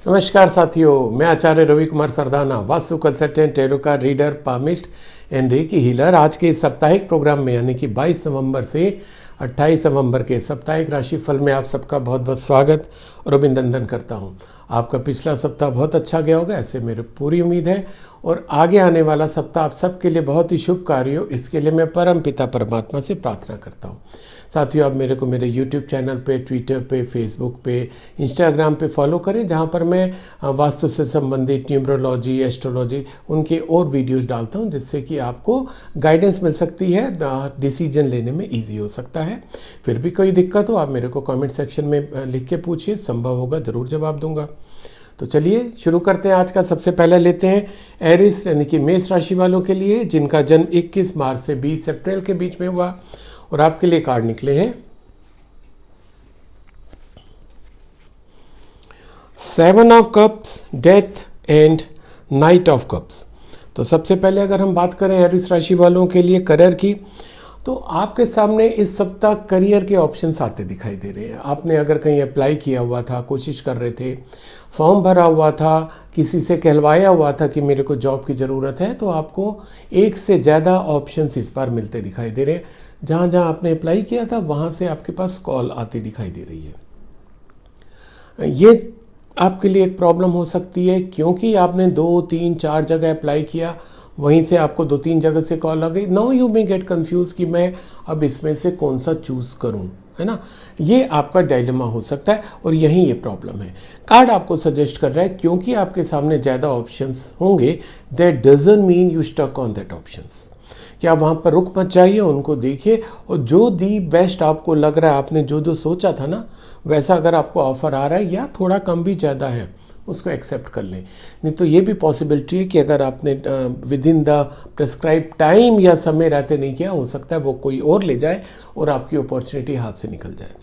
नमस्कार साथियों, मैं Acharya Ravi Kumar Sardana, vastu consultant, tarot card reader, palmist and reiki healer. आज के इस साप्ताहिक प्रोग्राम में यानी कि 22 नवंबर से 28 नवंबर के साप्ताहिक राशिफल में आप सबका बहुत बहुत स्वागत और अभिनंदन करता हूं। आपका पिछला सप्ताह बहुत अच्छा गया होगा, ऐसे मेरी पूरी उम्मीद है। और आगे आने वाला सप्ताह आप सबके लिए बहुत ही शुभ कार्य हो, इसके लिए मैं परम पिता परमात्मा से प्रार्थना करता हूँ। साथियों, आप मेरे को मेरे YouTube चैनल पे, ट्विटर पे, फेसबुक पे, इंस्टाग्राम पे फॉलो करें, जहाँ पर मैं वास्तु से संबंधित न्यूमरोलॉजी, एस्ट्रोलॉजी उनके और वीडियोस डालता हूँ, जिससे कि आपको गाइडेंस मिल सकती है, डिसीजन लेने में ईजी हो सकता है। फिर भी कोई दिक्कत हो आप मेरे को कमेंट सेक्शन में लिख के पूछिए, संभव होगा ज़रूर जवाब दूंगा। तो चलिए शुरू करते हैं। आज का सबसे पहले लेते हैं एरिस यानी कि मेष राशि वालों के लिए, जिनका जन्म 21 मार्च से 20 अप्रैल के बीच में हुआ। और आपके लिए कार्ड निकले हैं 7 of cups, death and night of cups. तो सबसे पहले अगर हम बात करें एरिस राशि वालों के लिए करियर की, तो आपके सामने इस सप्ताह करियर के ऑप्शंस आते दिखाई दे रहे हैं। आपने अगर कहीं अप्लाई किया हुआ था, कोशिश कर रहे थे, फॉर्म भरा हुआ था, किसी से कहलवाया हुआ था कि मेरे को जॉब की ज़रूरत है, तो आपको एक से ज़्यादा ऑप्शंस इस बार मिलते दिखाई दे रहे हैं। जहाँ जहाँ आपने अप्लाई किया था वहाँ से आपके पास कॉल आती दिखाई दे रही है। ये आपके लिए एक प्रॉब्लम हो सकती है, क्योंकि आपने 2, 3, 4 जगह अप्लाई किया, वहीं से आपको 2-3 जगह से कॉल आ गई। Now you may get confuse कि मैं अब इसमें से कौन सा चूज़ करूं, है ना। ये आपका डायलेमा हो सकता है और यही ये प्रॉब्लम है। कार्ड आपको सजेस्ट कर रहा है, क्योंकि आपके सामने ज़्यादा ऑप्शंस होंगे, that doesn't mean you stuck on that options. क्या वहाँ पर रुक मत जाइए, उनको देखिए और जो दी बेस्ट आपको लग रहा है, आपने जो जो सोचा था ना, वैसा अगर आपको ऑफर आ रहा है या थोड़ा कम भी ज़्यादा है, उसको एक्सेप्ट कर लें। नहीं तो ये भी पॉसिबिलिटी है कि अगर आपने with in the prescribe time या समय रहते नहीं किया, हो सकता है वो कोई और ले जाए और आपकी अपॉर्चुनिटी हाथ से निकल जाए।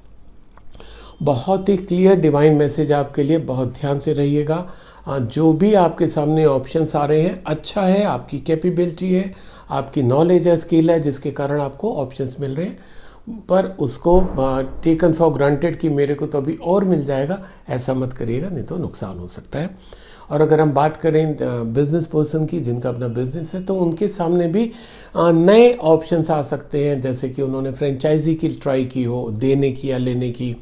बहुत ही क्लियर डिवाइन मैसेज आपके लिए, बहुत ध्यान से रहिएगा। जो भी आपके सामने ऑप्शंस आ रहे हैं, अच्छा है, आपकी कैपेबिलिटी है, आपकी नॉलेज है, स्किल है, जिसके कारण आपको ऑप्शंस मिल रहे हैं। पर उसको टेकन फॉर ग्रांटेड कि मेरे को तो अभी और मिल जाएगा, ऐसा मत करिएगा, नहीं तो नुकसान हो सकता है। और अगर हम बात करें बिजनेस पर्सन की, जिनका अपना बिजनेस है, तो उनके सामने भी नए ऑप्शंस आ सकते हैं, जैसे कि उन्होंने फ्रेंचाइजी की ट्राई की हो, देने की या लेने की,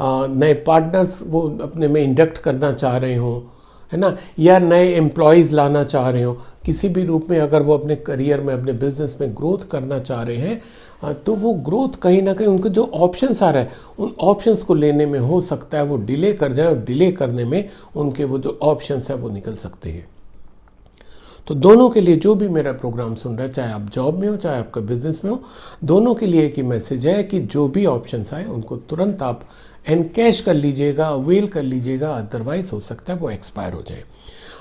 नए पार्टनर्स वो अपने में इंडक्ट करना चाह रहे हो, है ना, या नए एम्प्लॉयज़ लाना चाह रहे हो। किसी भी रूप में अगर वो अपने करियर में, अपने बिजनेस में ग्रोथ करना चाह रहे हैं, तो वो ग्रोथ कहीं ना कहीं उनको जो ऑप्शंस आ रहा है, उन ऑप्शंस को लेने में हो सकता है वो डिले कर जाए, और डिले करने में उनके वो जो ऑप्शंस है वो निकल सकते हैं। तो दोनों के लिए, जो भी मेरा प्रोग्राम सुन रहा है, चाहे आप जॉब में हो, चाहे आपका बिजनेस में हो, दोनों के लिए एक ही मैसेज है कि जो भी ऑप्शंस आए उनको तुरंत आप एनकैश कर लीजिएगा, अवेल कर लीजिएगा, अदरवाइज हो सकता है वो एक्सपायर हो जाए।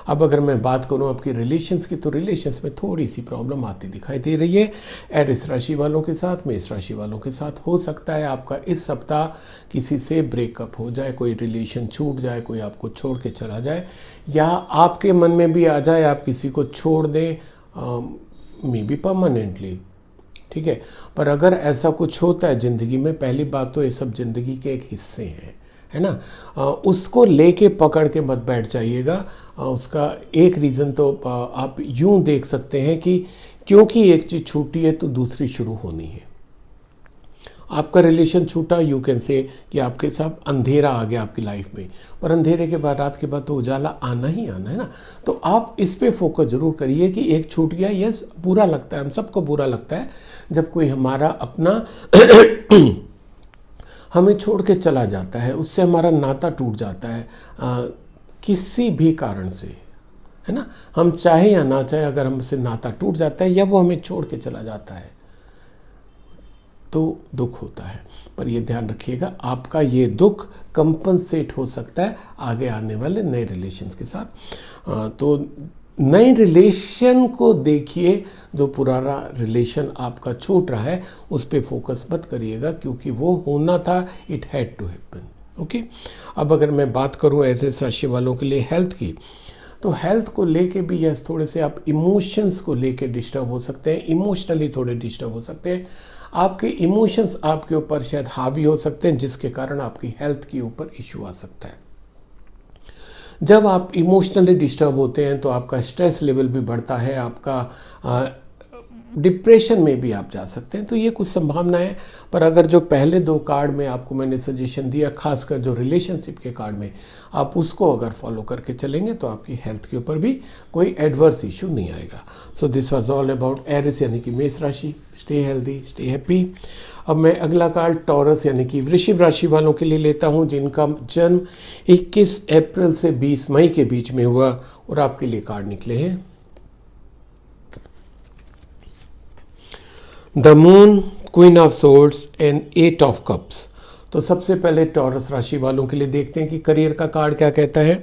अब अगर मैं बात करूं आपकी रिलेशंस की, तो रिलेशंस में थोड़ी सी प्रॉब्लम आती दिखाई दे रही है एरिस राशि वालों के साथ, मेष राशि वालों के साथ। हो सकता है आपका इस सप्ताह किसी से ब्रेकअप हो जाए, कोई रिलेशन छूट जाए, कोई आपको छोड़ के चला जाए, या आपके मन में भी आ जाए आप किसी को छोड़ दें, मे बी परमानेंटली, ठीक है। पर अगर ऐसा कुछ होता है ज़िंदगी में, पहली बात तो ये सब ज़िंदगी के एक हिस्से हैं, है ना। उसको लेके पकड़ के मत बैठ जाइएगा। उसका एक रीज़न तो आप यूं देख सकते हैं कि क्योंकि एक चीज़ छूटी है तो दूसरी शुरू होनी है। आपका रिलेशन छूटा, यू कैन से कि आपके साथ अंधेरा आ गया आपकी लाइफ में, पर अंधेरे के बाद, रात के बाद तो उजाला आना ही आना है ना। तो आप इस पे फोकस जरूर करिए कि एक छूट गया। यस, बुरा लगता है, हम सबको बुरा लगता है जब कोई हमारा अपना हमें छोड़ के चला जाता है, उससे हमारा नाता टूट जाता है किसी भी कारण से, है ना। हम चाहे या ना चाहे, अगर हमसे नाता टूट जाता है या वो हमें छोड़ के चला जाता है, तो दुख होता है। पर ये ध्यान रखिएगा, आपका ये दुख कंपनसेट हो सकता है आगे आने वाले नए रिलेशंस के साथ। तो नए रिलेशन को देखिए, जो पुराना रिलेशन आपका छूट रहा है उस पर फोकस मत करिएगा, क्योंकि वो होना था, it had to happen, okay. अब अगर मैं बात करूं ऐसे राशि वालों के लिए हेल्थ की, तो हेल्थ को लेके भी यस, थोड़े से आप इमोशंस को लेके डिस्टर्ब हो सकते हैं, इमोशनली थोड़े डिस्टर्ब हो सकते हैं। आपके इमोशंस आपके ऊपर शायद हावी हो सकते हैं, जिसके कारण आपकी हेल्थ के ऊपर इशू आ सकता है। जब आप इमोशनली डिस्टर्ब होते हैं तो आपका स्ट्रेस लेवल भी बढ़ता है, आपका डिप्रेशन में भी आप जा सकते हैं। तो ये कुछ संभावना है। पर अगर जो पहले 2 कार्ड में आपको मैंने सजेशन दिया, खासकर जो रिलेशनशिप के कार्ड में, आप उसको अगर फॉलो करके चलेंगे तो आपकी हेल्थ के ऊपर भी कोई एडवर्स इशू नहीं आएगा। So this was all about Aries यानी कि मेष राशि। Stay healthy, stay happy. अब मैं अगला कार्ड टॉरस यानी कि वृश्चिक राशि वालों के लिए लेता हूं, जिनका जन्म 21 अप्रैल से 20 मई के बीच में हुआ, और आपके लिए कार्ड निकले हैं the moon, queen of swords and 8 of cups. तो सबसे पहले टॉरस राशि वालों के लिए देखते हैं कि करियर का कार्ड क्या कहता है।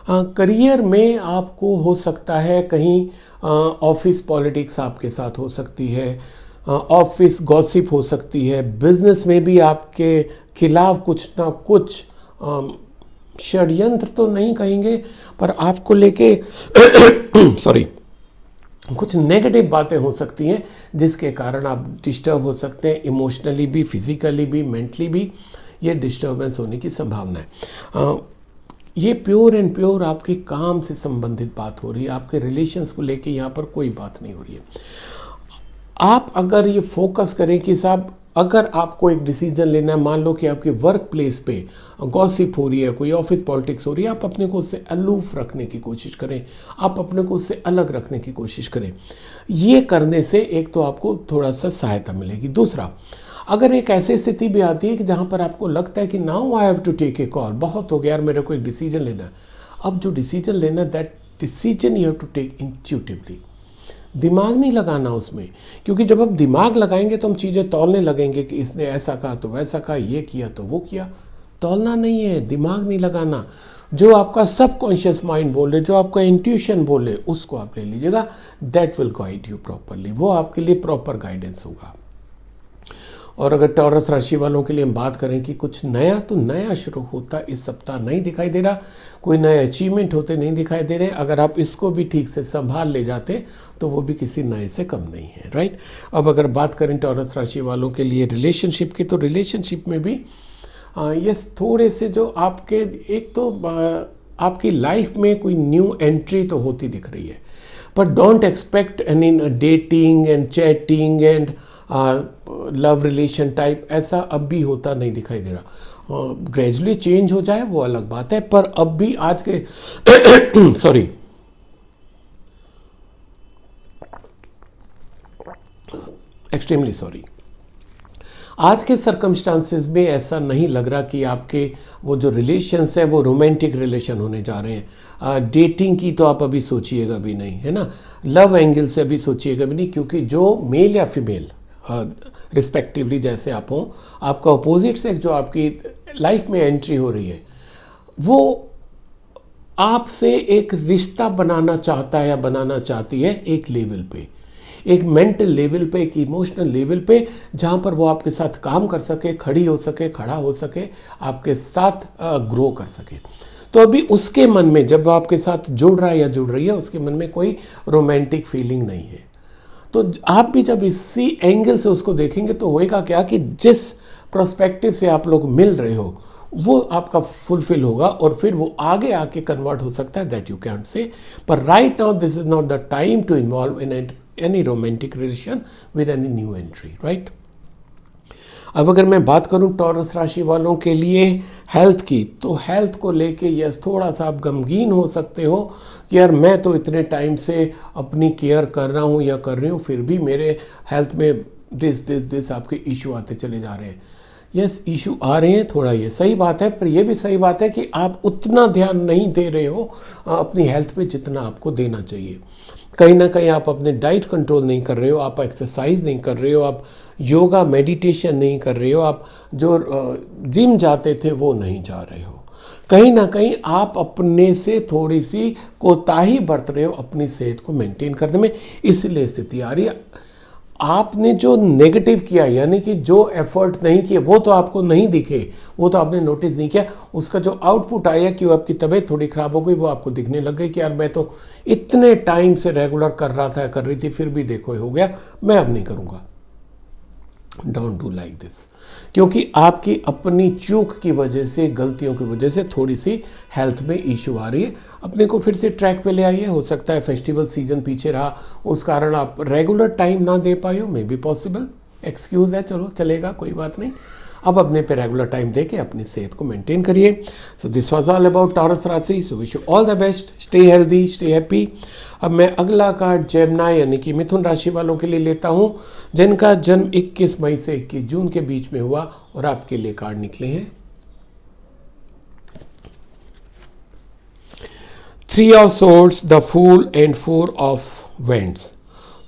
करियर में आपको हो सकता है कहीं ऑफिस पॉलिटिक्स आपके साथ हो सकती है, ऑफिस गॉसिप हो सकती है, बिजनेस में भी आपके खिलाफ कुछ ना कुछ षड्यंत्र तो नहीं कहेंगे, पर आपको लेके सॉरी कुछ नेगेटिव बातें हो सकती हैं, जिसके कारण आप डिस्टर्ब हो सकते हैं, इमोशनली भी, फिजिकली भी, मेंटली भी ये डिस्टर्बेंस होने की संभावना है। ये प्योर एंड प्योर आपके काम से संबंधित बात हो रही है, आपके रिलेशंस को लेके यहाँ पर कोई बात नहीं हो रही है। आप अगर ये फोकस करें कि साहब अगर आपको एक डिसीजन लेना है, मान लो कि आपके वर्क प्लेस पे गॉसिप हो रही है, कोई ऑफिस पॉलिटिक्स हो रही है, आप अपने को उससे अलूफ रखने की कोशिश करें, आप अपने को उससे अलग रखने की कोशिश करें। ये करने से एक तो आपको थोड़ा सा सहायता मिलेगी। दूसरा, अगर एक ऐसी स्थिति भी आती है कि जहाँ पर आपको लगता है कि now I have to take a call, बहुत हो गया यार, मेरे को एक डिसीजन लेना है। अब जो डिसीजन लेना है, that decision you have to take intuitively. दिमाग नहीं लगाना उसमें, क्योंकि जब हम दिमाग लगाएंगे तो हम चीज़ें तौलने लगेंगे कि इसने ऐसा कहा तो वैसा कहा, ये किया तो वो किया। तौलना नहीं है, दिमाग नहीं लगाना। जो आपका सबकॉन्शियस माइंड बोले, जो आपका इंट्यूशन बोले, उसको आप ले लीजिएगा। That will guide you properly, वो आपके लिए प्रॉपर गाइडेंस होगा। और अगर टॉरस राशि वालों के लिए हम बात करें कि कुछ नया, तो नया शुरू होता इस सप्ताह नहीं दिखाई दे रहा, कोई नए अचीवमेंट होते नहीं दिखाई दे रहे। अगर आप इसको भी ठीक से संभाल ले जाते तो वो भी किसी नए से कम नहीं है, राइट। अब अगर बात करें टॉरस राशि वालों के लिए रिलेशनशिप की, तो रिलेशनशिप में भी ये थोड़े से जो आपके, एक तो आपकी लाइफ में कोई न्यू एंट्री तो होती दिख रही है, पर don't expect any dating and chatting and love relation type, ऐसा अब भी होता नहीं दिखाई दे रहा। ग्रेजुअली चेंज हो जाए वो अलग बात है, पर अब भी आज के सॉरी एक्सट्रीमली सॉरी, आज के सर्कमस्टांसेस में ऐसा नहीं लग रहा कि आपके वो जो रिलेशंस है वो रोमांटिक रिलेशन होने जा रहे हैं। डेटिंग की तो आप अभी सोचिएगा भी नहीं, है ना। लव एंगल से अभी सोचिएगा भी नहीं, क्योंकि जो मेल या फीमेल रिस्पेक्टिवली जैसे आप हों, आपका अपोजिट सेक्स जो आपकी लाइफ में एंट्री हो रही है, वो आपसे एक रिश्ता बनाना चाहता है या बनाना चाहती है एक लेवल पे, एक मेंटल लेवल पे, एक इमोशनल लेवल पे, जहाँ पर वो आपके साथ काम कर सके, खड़ी हो सके, खड़ा हो सके, आपके साथ ग्रो कर सके। तो अभी उसके मन में, जब आपके साथ जुड़ रहा है या जुड़ रही है, उसके मन में कोई रोमांटिक फीलिंग नहीं है। तो आप भी जब इसी एंगल से उसको देखेंगे तो होएगा क्या कि जिस प्रोस्पेक्टिव से आप लोग मिल रहे हो वो आपका फुलफिल होगा, और फिर वो आगे आके कन्वर्ट हो सकता है, दैट यू कैंट से। पर right now this is not the time to involve in any romantic relation with any new entry, right. अब अगर मैं बात करूं टॉरस राशि वालों के लिए हेल्थ की, तो हेल्थ को लेके यस थोड़ा सा आप गमगीन हो सकते हो कि यार मैं तो इतने टाइम से अपनी केयर कर रहा हूं या कर रही हूं, फिर भी मेरे हेल्थ में दिस आपके इशू आते चले जा रहे हैं। यस, इशू आ रहे हैं, थोड़ा ये सही बात है, पर यह भी सही बात है कि आप उतना ध्यान नहीं दे रहे हो अपनी हेल्थ पे जितना आपको देना चाहिए। कहीं ना कहीं आप अपने डाइट कंट्रोल नहीं कर रहे हो, आप एक्सरसाइज नहीं कर रहे हो, आप योगा मेडिटेशन नहीं कर रहे हो, आप जो जिम जाते थे वो नहीं जा रहे हो। कहीं ना कहीं आप अपने से थोड़ी सी कोताही बरत रहे हो अपनी सेहत को मेंटेन करने में, इसलिए स्थिति आ रही है। आपने जो नेगेटिव किया, यानी कि जो एफर्ट नहीं किए, वो तो आपको नहीं दिखे, वो तो आपने नोटिस नहीं किया, उसका जो आउटपुट आया कि आपकी तबीयत थोड़ी ख़राब हो गई, वो आपको दिखने लग गई कि यार मैं तो इतने टाइम से रेगुलर कर रहा था, कर रही थी, फिर भी देखो हो गया, मैं अब नहीं करूँगा। डोंट डू लाइक दिस, क्योंकि आपकी अपनी चूक की वजह से, गलतियों की वजह से थोड़ी सी हेल्थ में इशू आ रही है। अपने को फिर से ट्रैक पे ले आइए। हो सकता है फेस्टिवल सीजन पीछे रहा, उस कारण आप रेगुलर टाइम ना दे पाए हो, मे बी पॉसिबल, एक्सक्यूज है, चलो चलेगा, कोई बात नहीं। अब अपने पे रेगुलर टाइम दे के अपनी सेहत को मेंटेन करिए। So this was all about Taurus राशि। So wish you all the best, stay healthy, stay happy. अब मैं अगला कार्ड जेमिनी यानी कि मिथुन राशि वालों के लिए लेता हूं, जिनका जन्म 21 मई से 21 जून के बीच में हुआ, और आपके लिए कार्ड निकले हैं 3 of swords, the fool and 4 of wands.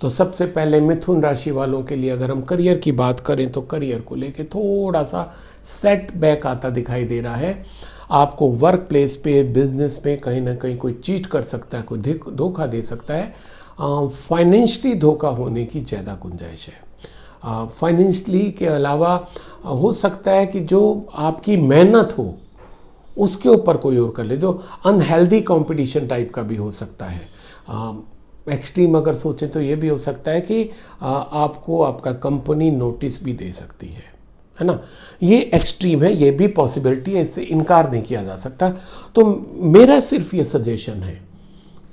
तो सबसे पहले मिथुन राशि वालों के लिए अगर हम करियर की बात करें तो करियर को लेके थोड़ा सा सेट बैक आता दिखाई दे रहा है। आपको वर्क प्लेस पे, बिजनेस में कहीं ना कहीं कोई चीट कर सकता है, कोई धोखा दे सकता है। फाइनेंशियली धोखा होने की ज़्यादा गुंजाइश है। फाइनेंशियली के अलावा हो सकता है कि जो आपकी मेहनत हो उसके ऊपर कोई और कर ले, जो अनहेल्दी कंपटीशन टाइप का भी हो सकता है। एक्सट्रीम अगर सोचें तो ये भी हो सकता है कि आपको आपका कंपनी नोटिस भी दे सकती है ना। ये एक्सट्रीम है, ये भी पॉसिबिलिटी है, इससे इनकार नहीं किया जा सकता। तो मेरा सिर्फ ये सजेशन है,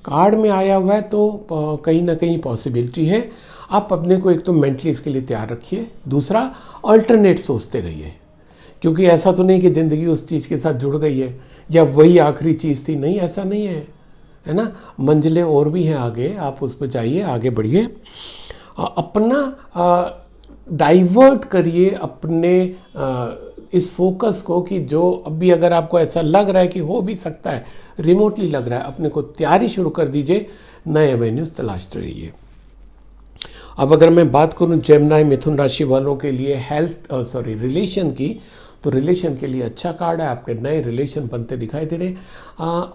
कार्ड में आया हुआ है तो कहीं ना कहीं पॉसिबिलिटी है। आप अपने को एक तो मेंटली इसके लिए तैयार रखिए, दूसरा अल्टरनेट सोचते रहिए, क्योंकि ऐसा तो नहीं कि ज़िंदगी उस चीज़ के साथ जुड़ गई है या वही आखिरी चीज़ थी, नहीं, ऐसा नहीं है ना। मंजिलें और भी हैं आगे, आप उस पर जाइए, आगे बढ़िए। अपना डाइवर्ट करिए अपने इस फोकस को, कि जो अभी अगर आपको ऐसा लग रहा है कि हो भी सकता है, रिमोटली लग रहा है, अपने को तैयारी शुरू कर दीजिए, नए एवेन्यूज तलाशते रहिए। अब अगर मैं बात करूं जेमिनी मिथुन राशि वालों के लिए रिलेशन की, तो रिलेशन के लिए अच्छा कार्ड है, आपके नए रिलेशन बनते दिखाई दे रहे हैं।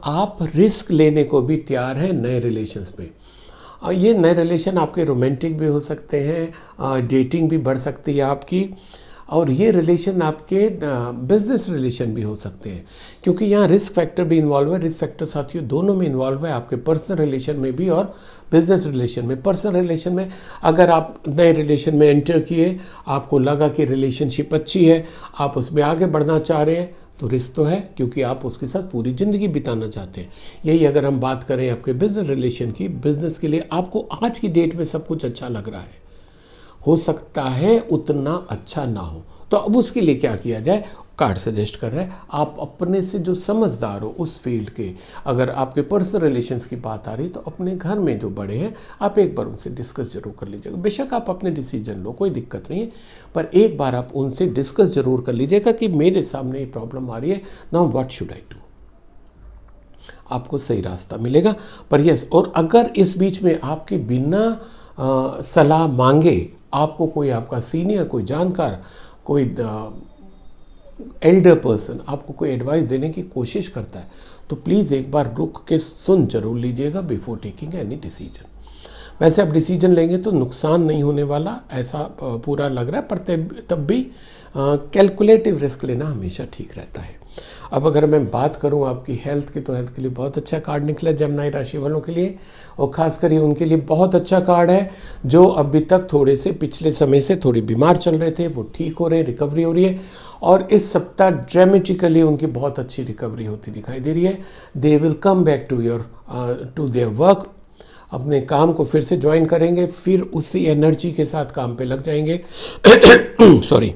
आप रिस्क लेने को भी तैयार हैं नए रिलेशंस पे। ये नए रिलेशन आपके रोमांटिक भी हो सकते हैं, डेटिंग भी बढ़ सकती है आपकी, और ये रिलेशन आपके बिजनेस रिलेशन भी हो सकते हैं, क्योंकि यहाँ रिस्क फैक्टर भी इन्वॉल्व है। रिस्क फैक्टर साथियों दोनों में इन्वॉल्व है, आपके पर्सनल रिलेशन में भी और बिजनेस रिलेशन में। पर्सनल रिलेशन में अगर आप नए रिलेशन में एंटर किए, आपको लगा कि रिलेशनशिप अच्छी है, आप उसमें आगे बढ़ना चाह रहे हैं, तो रिस्क तो है, क्योंकि आप उसके साथ पूरी ज़िंदगी बिताना चाहते हैं। यही अगर हम बात करें आपके बिजनेस रिलेशन की, बिजनेस के लिए आपको आज की डेट में सब कुछ अच्छा लग रहा है, हो सकता है उतना अच्छा ना हो, तो अब उसके लिए क्या किया जाए, कार्ड सजेस्ट कर रहा है आप अपने से जो समझदार हो उस फील्ड के, अगर आपके पर्सनल रिलेशंस की बात आ रही तो अपने घर में जो बड़े हैं आप एक बार उनसे डिस्कस जरूर कर लीजिएगा। बेशक आप अपने डिसीजन लो, कोई दिक्कत नहीं है, पर एक बार आप उनसे डिस्कस जरूर कर लीजिएगा कि मेरे सामने ये प्रॉब्लम आ रही है, now what should I do. आपको सही रास्ता मिलेगा। पर यस, और अगर इस बीच में आपके बिना सलाह मांगे आपको कोई आपका सीनियर, कोई जानकार, कोई एल्डर पर्सन आपको कोई एडवाइस देने की कोशिश करता है, तो प्लीज़ एक बार रुक के सुन जरूर लीजिएगा बिफोर टेकिंग एनी डिसीजन। वैसे आप डिसीजन लेंगे तो नुकसान नहीं होने वाला, ऐसा पूरा लग रहा है, पर तब भी कैलकुलेटिव रिस्क लेना हमेशा ठीक रहता है। अब अगर मैं बात करूं आपकी हेल्थ की, तो हेल्थ के लिए बहुत अच्छा कार्ड निकला जेमिनी राशि वालों के लिए, और खासकर ये उनके लिए बहुत अच्छा कार्ड है जो अभी तक थोड़े से पिछले समय से थोड़ी बीमार चल रहे थे, वो ठीक हो रहे, रिकवरी हो रही है, और इस सप्ताह ड्रामेटिकली उनकी बहुत अच्छी रिकवरी होती दिखाई दे रही है। They will come back to their work, अपने काम को फिर से ज्वाइन करेंगे, फिर उसी एनर्जी के साथ काम पे लग जाएंगे। सॉरी।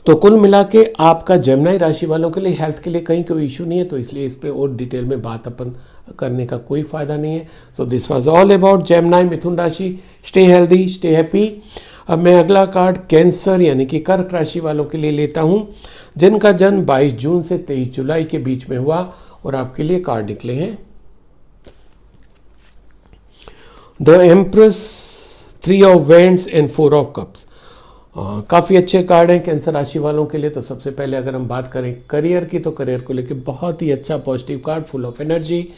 तो कुल मिला के आपका जेमिनी राशि वालों के लिए हेल्थ के लिए कहीं कोई इशू नहीं है, तो इसलिए इस पे और डिटेल में बात अपन करने का कोई फ़ायदा नहीं है। So this was all about Gemini मिथुन राशि। Stay healthy, stay happy. अब मैं अगला कार्ड कैंसर यानी कि कर्क राशि वालों के लिए लेता हूं, जिनका जन्म 22 जून से 23 जुलाई के बीच में हुआ, और आपके लिए कार्ड निकले हैं the empress, 3 of vends and 4 of cups. काफ़ी अच्छे कार्ड हैं कैंसर राशि वालों के लिए। तो सबसे पहले अगर हम बात करें करियर की, तो करियर को लेकर बहुत ही अच्छा positive card, full of energy,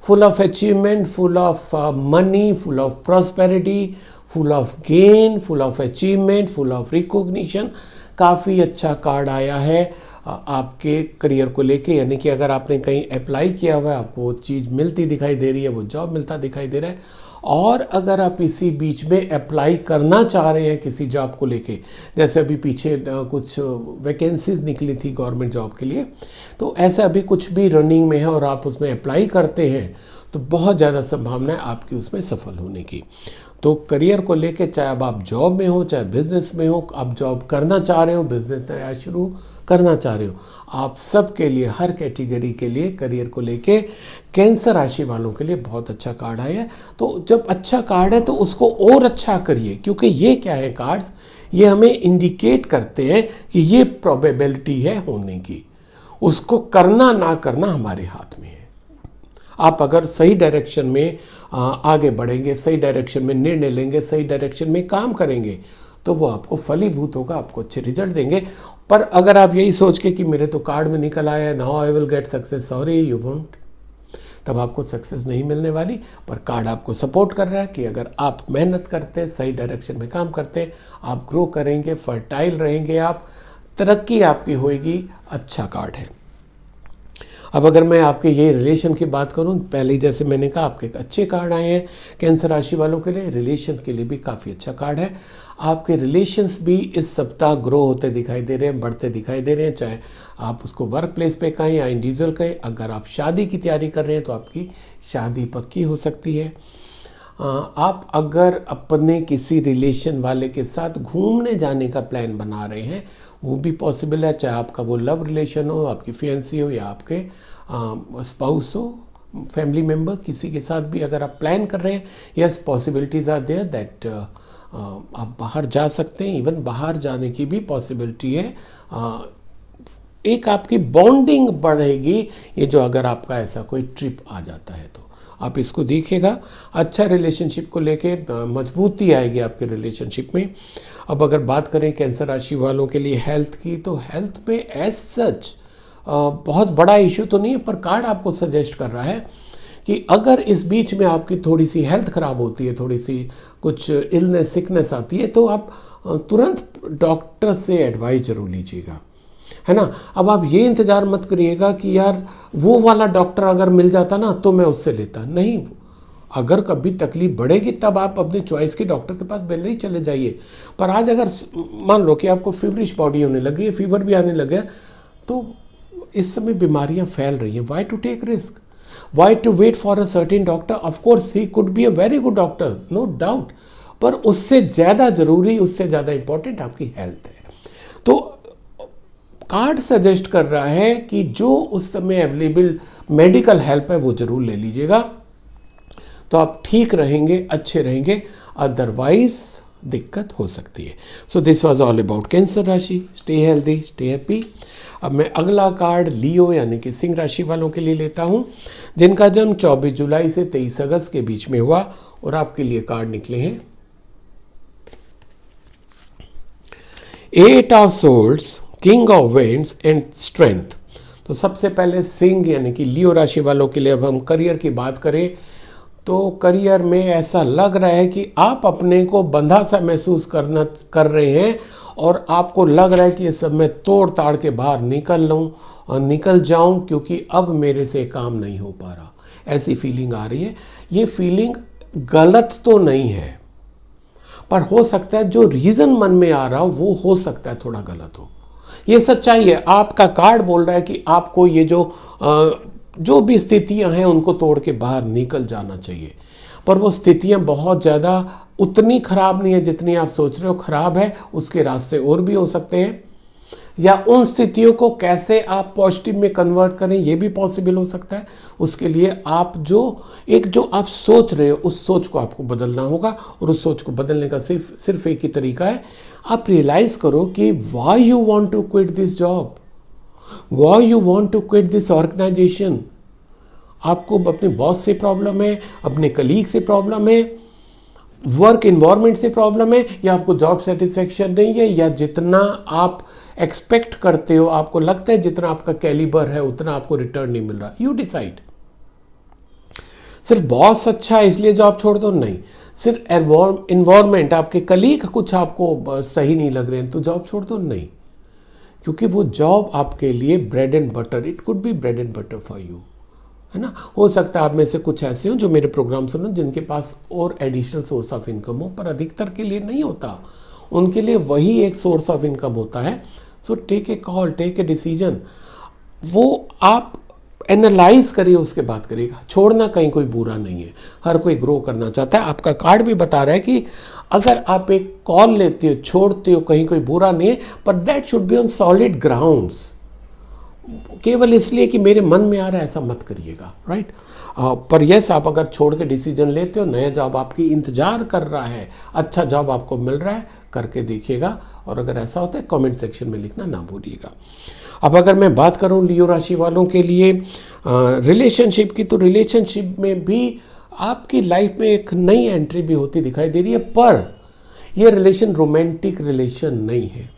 full of achievement, full of money, full of prosperity, full of gain, full of achievement, full of recognition. काफ़ी अच्छा कार्ड आया है आपके करियर को लेके, यानी कि अगर आपने कहीं अप्लाई किया हुआ है, आपको वो चीज़ मिलती दिखाई दे रही है, वो जॉब मिलता दिखाई दे रहा है, और अगर आप इसी बीच में अप्लाई करना चाह रहे हैं किसी जॉब को लेके, जैसे अभी पीछे कुछ वैकेंसीज निकली थी गवर्नमेंट जॉब के लिए, तो ऐसा अभी कुछ भी रनिंग में है और आप उसमें अप्लाई करते हैं तो बहुत ज़्यादा संभावना है आपकी उसमें सफल होने की। तो करियर को लेके, चाहे अब आप जॉब में हो चाहे बिजनेस में हो, आप जॉब करना चाह रहे हो, बिजनेस नया शुरू करना चाह रहे हो, आप सब के लिए, हर कैटेगरी के लिए करियर को लेके कैंसर राशि वालों के लिए बहुत अच्छा कार्ड आया है। तो जब अच्छा कार्ड है तो उसको और अच्छा करिए, क्योंकि ये क्या है, कार्ड्स ये हमें इंडिकेट करते हैं कि ये प्रोबेबिलिटी है होने की, उसको करना ना करना हमारे हाथ में है। आप अगर सही डायरेक्शन में आगे बढ़ेंगे, सही डायरेक्शन में निर्णय लेंगे, सही डायरेक्शन में काम करेंगे, तो वो आपको फलीभूत होगा, आपको अच्छे रिजल्ट देंगे। पर अगर आप यही सोच के कि मेरे तो कार्ड में निकल आया है, now I will get success, sorry you won't, तब आपको सक्सेस नहीं मिलने वाली। पर कार्ड आपको सपोर्ट कर रहा है कि अगर आप मेहनत करते हैं, सही डायरेक्शन में काम करते हैं, आप ग्रो करेंगे, फर्टाइल रहेंगे, आप तरक्की आपकी होएगी। अच्छा कार्ड है। अब अगर मैं आपके ये रिलेशन की बात करूं, पहले जैसे मैंने कहा आपके अच्छे कार्ड आए हैं कैंसर राशि वालों के लिए, रिलेशन के लिए भी काफ़ी अच्छा कार्ड है। आपके रिलेशंस भी इस सप्ताह ग्रो होते दिखाई दे रहे हैं, बढ़ते दिखाई दे रहे हैं, चाहे आप उसको वर्क प्लेस पे कहें या इंडिविजुअल कहें। अगर आप शादी की तैयारी कर रहे हैं तो आपकी शादी पक्की हो सकती है। आप अगर अपने किसी रिलेशन वाले के साथ घूमने जाने का प्लान बना रहे हैं, वो भी पॉसिबल है, चाहे आपका वो लव रिलेशन हो, आपकी फियांसी हो या आपके स्पाउस हो, फैमिली मेम्बर, किसी के साथ भी अगर आप प्लान कर रहे हैं, yes possibilities are there that आप बाहर जा सकते हैं। इवन बाहर जाने की भी पॉसिबिलिटी है। एक आपकी बॉन्डिंग बढ़ेगी, ये जो अगर आपका ऐसा कोई ट्रिप आ जाता है तो आप इसको देखिएगा। अच्छा रिलेशनशिप को लेके मजबूती आएगी आपके रिलेशनशिप में। अब अगर बात करें कैंसर राशि वालों के लिए हेल्थ की, तो हेल्थ में एज सच बहुत बड़ा इशू तो नहीं है, पर कार्ड आपको सजेस्ट कर रहा है कि अगर इस बीच में आपकी थोड़ी सी हेल्थ ख़राब होती है, थोड़ी सी कुछ इलनेस सिकनेस आती है, तो आप तुरंत डॉक्टर से एडवाइस जरूर लीजिएगा, है ना। अब आप ये इंतज़ार मत करिएगा कि यार वो वाला डॉक्टर अगर मिल जाता ना तो मैं उससे लेता, नहीं। अगर कभी तकलीफ बढ़ेगी तब आप अपने चॉइस के डॉक्टर के पास पहले ही चले जाइए। पर आज अगर मान लो कि आपको फीवरिश बॉडी होने लगी है, फीवर भी आने लगे, तो इस समय बीमारियां फैल रही हैं, why to take risk, why to wait for a certain doctor. Of course he could be a very good doctor, no doubt, पर उससे ज़्यादा ज़रूरी, उससे ज़्यादा इंपॉर्टेंट आपकी हेल्थ है। तो कार्ड सजेस्ट कर रहा है कि जो उस समय अवेलेबल मेडिकल हेल्प है वो ज़रूर ले लीजिएगा, तो आप ठीक रहेंगे, अच्छे रहेंगे, अदरवाइज दिक्कत हो सकती है। So this was all about Cancer राशि। Stay healthy, stay happy. अब मैं अगला कार्ड लियो यानी कि सिंह राशि वालों के लिए लेता हूं, जिनका जन्म 24 जुलाई से 23 अगस्त के बीच में हुआ, और आपके लिए कार्ड निकले हैं 8 of swords, king of vends and strength. तो सबसे पहले सिंह यानी कि लियो राशि वालों के लिए अब हम करियर की बात करें तो करियर में ऐसा लग रहा है कि आप अपने को बंधा सा महसूस कर रहे हैं, और आपको लग रहा है कि ये सब मैं तोड़ ताड़ के बाहर निकल लूँ और निकल जाऊं, क्योंकि अब मेरे से काम नहीं हो पा रहा, ऐसी फीलिंग आ रही है। ये फीलिंग गलत तो नहीं है, पर हो सकता है जो रीज़न मन में आ रहा हो वो हो सकता है थोड़ा गलत हो। ये सच्चाई है। आपका कार्ड बोल रहा है कि आपको ये जो भी स्थितियां हैं उनको तोड़ के बाहर निकल जाना चाहिए, पर वो स्थितियां बहुत ज़्यादा उतनी खराब नहीं है जितनी आप सोच रहे हो खराब है। उसके रास्ते और भी हो सकते हैं, या उन स्थितियों को कैसे आप पॉजिटिव में कन्वर्ट करें ये भी पॉसिबल हो सकता है। उसके लिए आप जो आप सोच रहे हो उस सोच को आपको बदलना होगा, और उस सोच को बदलने का सिर्फ एक ही तरीका है। आप रियलाइज़ करो कि why you want to quit this job, why you want to quit this organisation. आपको अपने बॉस से प्रॉब्लम है, अपने कलीग से प्रॉब्लम है, वर्क इन्वायरमेंट से प्रॉब्लम है, या आपको जॉब सेटिस्फेक्शन नहीं है, या जितना आप एक्सपेक्ट करते हो, आपको लगता है जितना आपका कैलिबर है उतना आपको रिटर्न नहीं मिल रहा। You decide. सिर्फ बॉस अच्छा है इसलिए जॉब छोड़ दो, नहीं। सिर्फ इन्वायरमेंट, आपके कलीग कुछ आपको सही नहीं लग रहे हैं तो जॉब छोड़ दो, नहीं। क्योंकि वो जॉब आपके लिए bread and butter, it could be bread and butter for you, है ना। हो सकता है आप में से कुछ ऐसे हो जो मेरे प्रोग्राम सुनो जिनके पास और एडिशनल सोर्स ऑफ इनकम हो, पर अधिकतर के लिए नहीं होता। उनके लिए वही एक सोर्स ऑफ इनकम होता है। So take a call, take a decision. वो आप एनालाइज करिए, उसके बाद करिएगा। छोड़ना कहीं कोई बुरा नहीं है, हर कोई ग्रो करना चाहता है। आपका कार्ड भी बता रहा है कि अगर आप एक कॉल लेते हो, छोड़ते हो, कहीं कोई बुरा नहीं है, पर that should be on solid grounds. केवल इसलिए कि मेरे मन में आ रहा है ऐसा मत करिएगा, राइट। पर यस, आप अगर छोड़ के डिसीजन लेते हो, नया जॉब आपकी इंतजार कर रहा है, अच्छा जॉब आपको मिल रहा है, करके देखिएगा। और अगर ऐसा होता है कमेंट सेक्शन में लिखना ना भूलिएगा। अब अगर मैं बात करूं लियो राशि वालों के लिए रिलेशनशिप की, तो रिलेशनशिप में भी आपकी लाइफ में एक नई एंट्री भी होती दिखाई दे रही है, पर यह रिलेशन रोमांटिक रिलेशन नहीं है।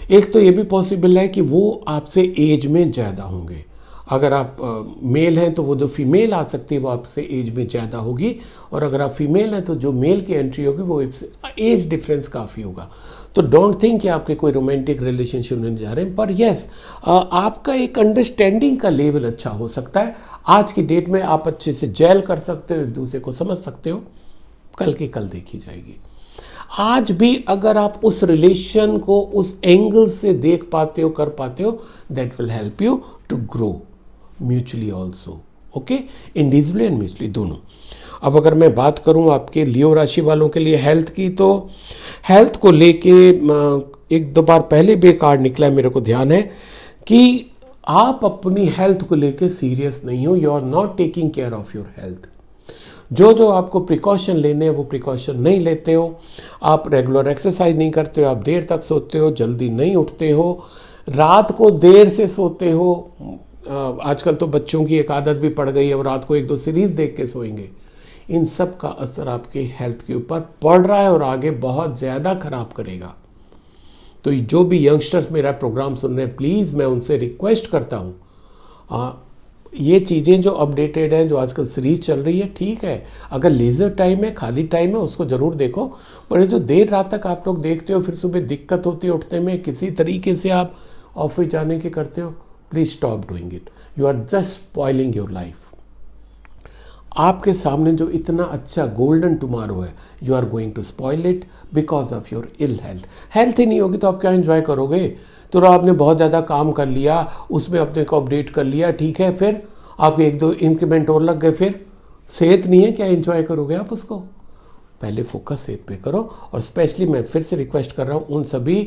एक तो ये भी पॉसिबल है कि वो आपसे एज में ज़्यादा होंगे। अगर आप मेल हैं तो वो जो फीमेल आ सकती है वो आपसे एज में ज़्यादा होगी, और अगर आप फीमेल हैं तो जो मेल की एंट्री होगी वो एज डिफरेंस काफ़ी होगा। तो डोंट थिंक कि आपके कोई रोमांटिक रिलेशनशिप में जा रहे हैं, पर यस आपका एक अंडरस्टैंडिंग का लेवल अच्छा हो सकता है। आज की डेट में आप अच्छे से जेल कर सकते हो, एक दूसरे को समझ सकते हो, कल की कल देखी जाएगी। आज भी अगर आप उस रिलेशन को उस एंगल से देख पाते हो, कर पाते हो, that will help you to grow mutually also, okay, individually and mutually दोनों। अब अगर मैं बात करूं आपके लियो राशि वालों के लिए हेल्थ की, तो हेल्थ को लेके एक दो बार पहले भी कार्ड निकला है, मेरे को ध्यान है कि आप अपनी हेल्थ को लेके सीरियस नहीं हो, you are not taking care of your health. जो आपको प्रिकॉशन लेने हैं वो प्रिकॉशन नहीं लेते हो, आप रेगुलर एक्सरसाइज नहीं करते हो, आप देर तक सोते हो, जल्दी नहीं उठते हो, रात को देर से सोते हो। आजकल तो बच्चों की एक आदत भी पड़ गई है, वो रात को एक दो सीरीज़ देख के सोएंगे। इन सब का असर आपके हेल्थ के ऊपर पड़ रहा है और आगे बहुत ज़्यादा खराब करेगा। तो जो भी यंगस्टर्स मेरा प्रोग्राम सुन रहे हैं, प्लीज़ मैं उनसे रिक्वेस्ट करता हूँ, ये चीज़ें जो अपडेटेड हैं, जो आजकल सीरीज चल रही है, ठीक है, अगर लेज़र टाइम है, खाली टाइम है, उसको ज़रूर देखो। पर ये जो देर रात तक आप लोग देखते हो, फिर सुबह दिक्कत होती है उठने में, किसी तरीके से आप ऑफिस जाने की करते हो, please stop doing it. You are just spoiling your life. आपके सामने जो इतना अच्छा गोल्डन टुमारो है, you are going to spoil it because of your ill health. Health ही नहीं होगी तो आप क्या एंजॉय करोगे? तो आपने बहुत ज़्यादा काम कर लिया, उसमें अपने को अपडेट कर लिया, ठीक है, फिर आपके एक दो इंक्रीमेंट और लग गए, फिर सेहत नहीं है, क्या एंजॉय करोगे आप उसको? पहले फोकस सेहत पे करो। और स्पेशली मैं फिर से रिक्वेस्ट कर रहा हूँ उन सभी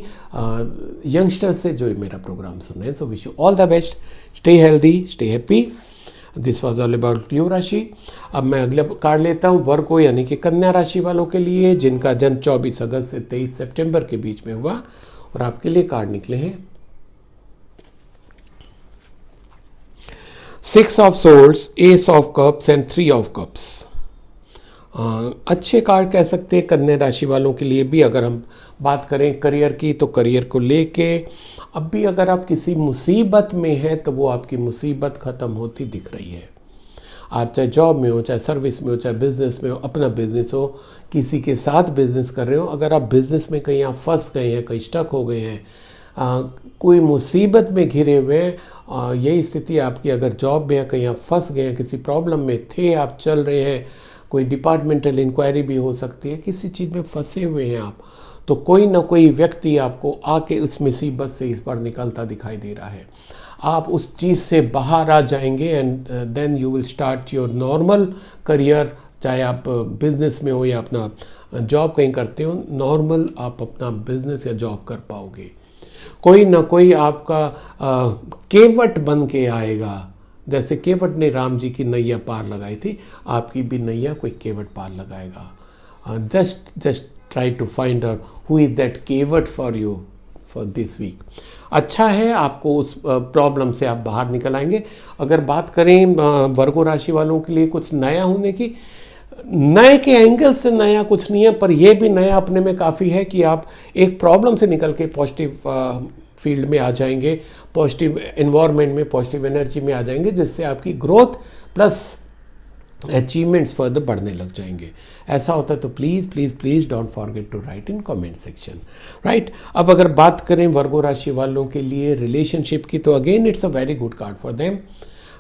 यंगस्टर्स से जो मेरा प्रोग्राम सुन रहे हैं, so wish you all the best, stay healthy, stay happy. This was all about Leo राशि। अब मैं अगला कार्ड लेता हूँ वर्गो यानी कि कन्या राशि वालों के लिए, जिनका जन्म 24 अगस्त से 23 सितंबर के बीच में हुआ। और आपके लिए कार्ड निकले हैं 6 of swords, S of cups and 3 of cups. अच्छे कार्ड कह सकते हैं कन्या राशि वालों के लिए भी। अगर हम बात करें करियर की, तो करियर को लेके अब भी अगर आप किसी मुसीबत में हैं तो वो आपकी मुसीबत ख़त्म होती दिख रही है। आप चाहे जॉब में हो, चाहे सर्विस में हो, चाहे बिजनेस में हो, अपना बिजनेस हो, किसी के साथ बिजनेस कर रहे हो, अगर आप बिजनेस में कहीं आप फंस गए हैं, कहीं स्टक हो गए हैं, कोई मुसीबत में घिरे हुए हैं, यही स्थिति आपकी अगर जॉब में है, कहीं आप फंस गए हैं, किसी प्रॉब्लम में थे, आप चल रहे हैं, कोई डिपार्टमेंटल इंक्वायरी भी हो सकती है, किसी चीज़ में फंसे हुए हैं आप, तो कोई ना कोई व्यक्ति आपको आके उस मुसीबत से इस बार निकलता दिखाई दे रहा है। आप उस चीज़ से बाहर आ जाएंगे and then you will start your normal career. चाहे आप बिजनेस में हो या अपना जॉब कहीं करते हो, नॉर्मल आप अपना बिजनेस या जॉब कर पाओगे। कोई ना कोई आपका केवट बन के आएगा। जैसे केवट ने राम जी की नैया पार लगाई थी, आपकी भी नैया कोई केवट पार लगाएगा। Just try to find out who is that केवट for you for this week. अच्छा है, आपको उस प्रॉब्लम से आप बाहर निकल आएंगे। अगर बात करें वर्गो राशि वालों के लिए कुछ नया होने की, नए के एंगल से नया कुछ नहीं है, पर यह भी नया अपने में काफ़ी है कि आप एक प्रॉब्लम से निकल के पॉजिटिव फील्ड में आ जाएंगे, पॉजिटिव एनवायरनमेंट में, पॉजिटिव एनर्जी में आ जाएंगे, जिससे आपकी ग्रोथ प्लस अचीवमेंट्स फर्दर बढ़ने लग जाएंगे। ऐसा होता है तो please please please don't forget to write in comment section, right. अब अगर बात करें वर्गो राशि वालों के लिए रिलेशनशिप की, तो again it's a very good card for them.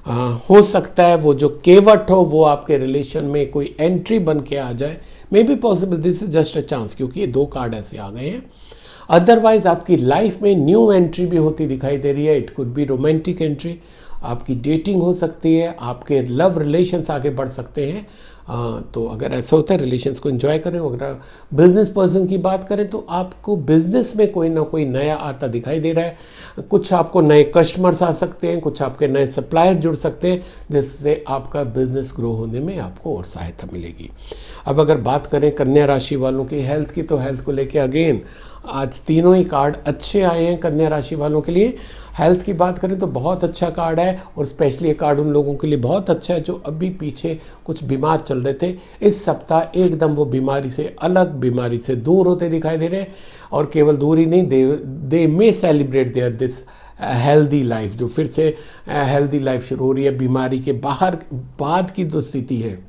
हो सकता है वो जो केवट हो वो आपके रिलेशन में कोई एंट्री बन के आ जाए, may be possible, this is just a chance, क्योंकि ये 2 कार्ड ऐसे आ गए हैं। अदरवाइज आपकी लाइफ में न्यू एंट्री भी होती दिखाई दे रही है। It could be romantic entry, आपकी डेटिंग हो सकती है, आपके लव रिलेशंस आगे बढ़ सकते हैं। तो अगर ऐसा होता है रिलेशंस को एंजॉय करें। अगर बिजनेस पर्सन की बात करें तो आपको बिजनेस में कोई ना कोई नया आता दिखाई दे रहा है। कुछ आपको नए कस्टमर्स आ सकते हैं, कुछ आपके नए सप्लायर जुड़ सकते हैं, जिससे आपका बिजनेस ग्रो होने में आपको और सहायता मिलेगी। अब अगर बात करें कन्या राशि वालों की हेल्थ की, तो हेल्थ को लेके अगेन आज तीनों ही कार्ड अच्छे आए हैं कन्या राशि वालों के लिए। हेल्थ की बात करें तो बहुत अच्छा कार्ड है, और स्पेशली ये कार्ड उन लोगों के लिए बहुत अच्छा है जो अभी पीछे कुछ बीमार चल रहे थे। इस सप्ताह एकदम वो बीमारी से अलग, बीमारी से दूर होते दिखाई दे रहे हैं। और केवल दूर ही नहीं, they may celebrate their this healthy life, जो फिर से हेल्दी लाइफ शुरू हो रही है। बीमारी के बाद की जो स्थिति है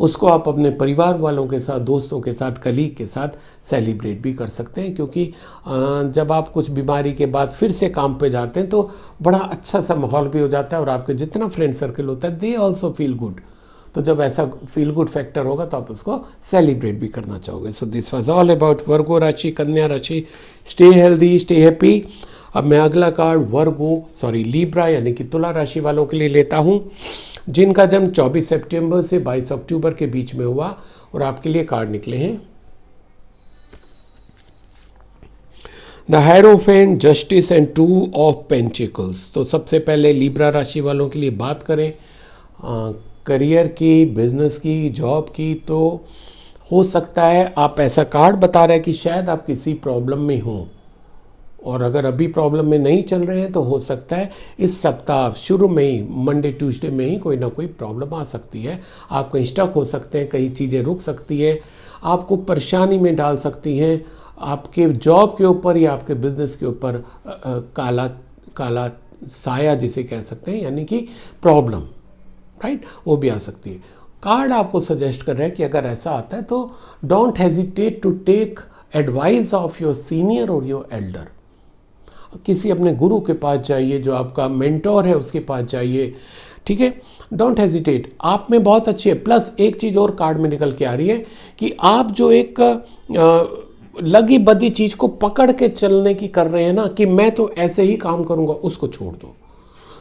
उसको आप अपने परिवार वालों के साथ, दोस्तों के साथ, कलीग के साथ सेलिब्रेट भी कर सकते हैं, क्योंकि जब आप कुछ बीमारी के बाद फिर से काम पे जाते हैं तो बड़ा अच्छा सा माहौल भी हो जाता है, और आपके जितना फ्रेंड सर्कल होता है दे ऑल्सो फील गुड। तो जब ऐसा फील गुड फैक्टर होगा तो आप उसको सेलिब्रेट भी करना चाहोगे। So this was all about Virgo राशि, कन्या राशि। Stay healthy, stay happy. अब मैं अगला कार्ड लीब्रा यानी कि तुला राशि वालों के लिए लेता हूँ, जिनका जन्म 24 सितंबर से 22 अक्टूबर के बीच में हुआ। और आपके लिए कार्ड निकले हैं the hierophant, justice and 2 of pentacles. तो सबसे पहले लीब्रा राशि वालों के लिए बात करें करियर की, बिजनेस की, जॉब की, तो हो सकता है आप ऐसा कार्ड बता रहे हैं कि शायद आप किसी प्रॉब्लम में हो, और अगर अभी प्रॉब्लम में नहीं चल रहे हैं तो हो सकता है इस सप्ताह शुरू में ही, मंडे ट्यूसडे में ही कोई ना कोई प्रॉब्लम आ सकती है। आप कहीं स्टक हो सकते हैं, कई चीज़ें रुक सकती हैं, आपको परेशानी में डाल सकती हैं। आपके जॉब के ऊपर या आपके बिजनेस के ऊपर काला साया जिसे कह सकते हैं, यानी कि प्रॉब्लम, राइट, वो भी आ सकती है। कार्ड आपको सजेस्ट कर रहा है कि अगर ऐसा आता है तो don't hesitate to take advice of your senior और योर एल्डर। किसी अपने गुरु के पास जाइए, जो आपका मेंटोर है उसके पास जाइए, ठीक है। डोंट हेजिटेट, आप में बहुत अच्छी है। प्लस एक चीज़ और कार्ड में निकल के आ रही है कि आप जो एक लगी बदी चीज़ को पकड़ के चलने की कर रहे हैं ना, कि मैं तो ऐसे ही काम करूंगा, उसको छोड़ दो।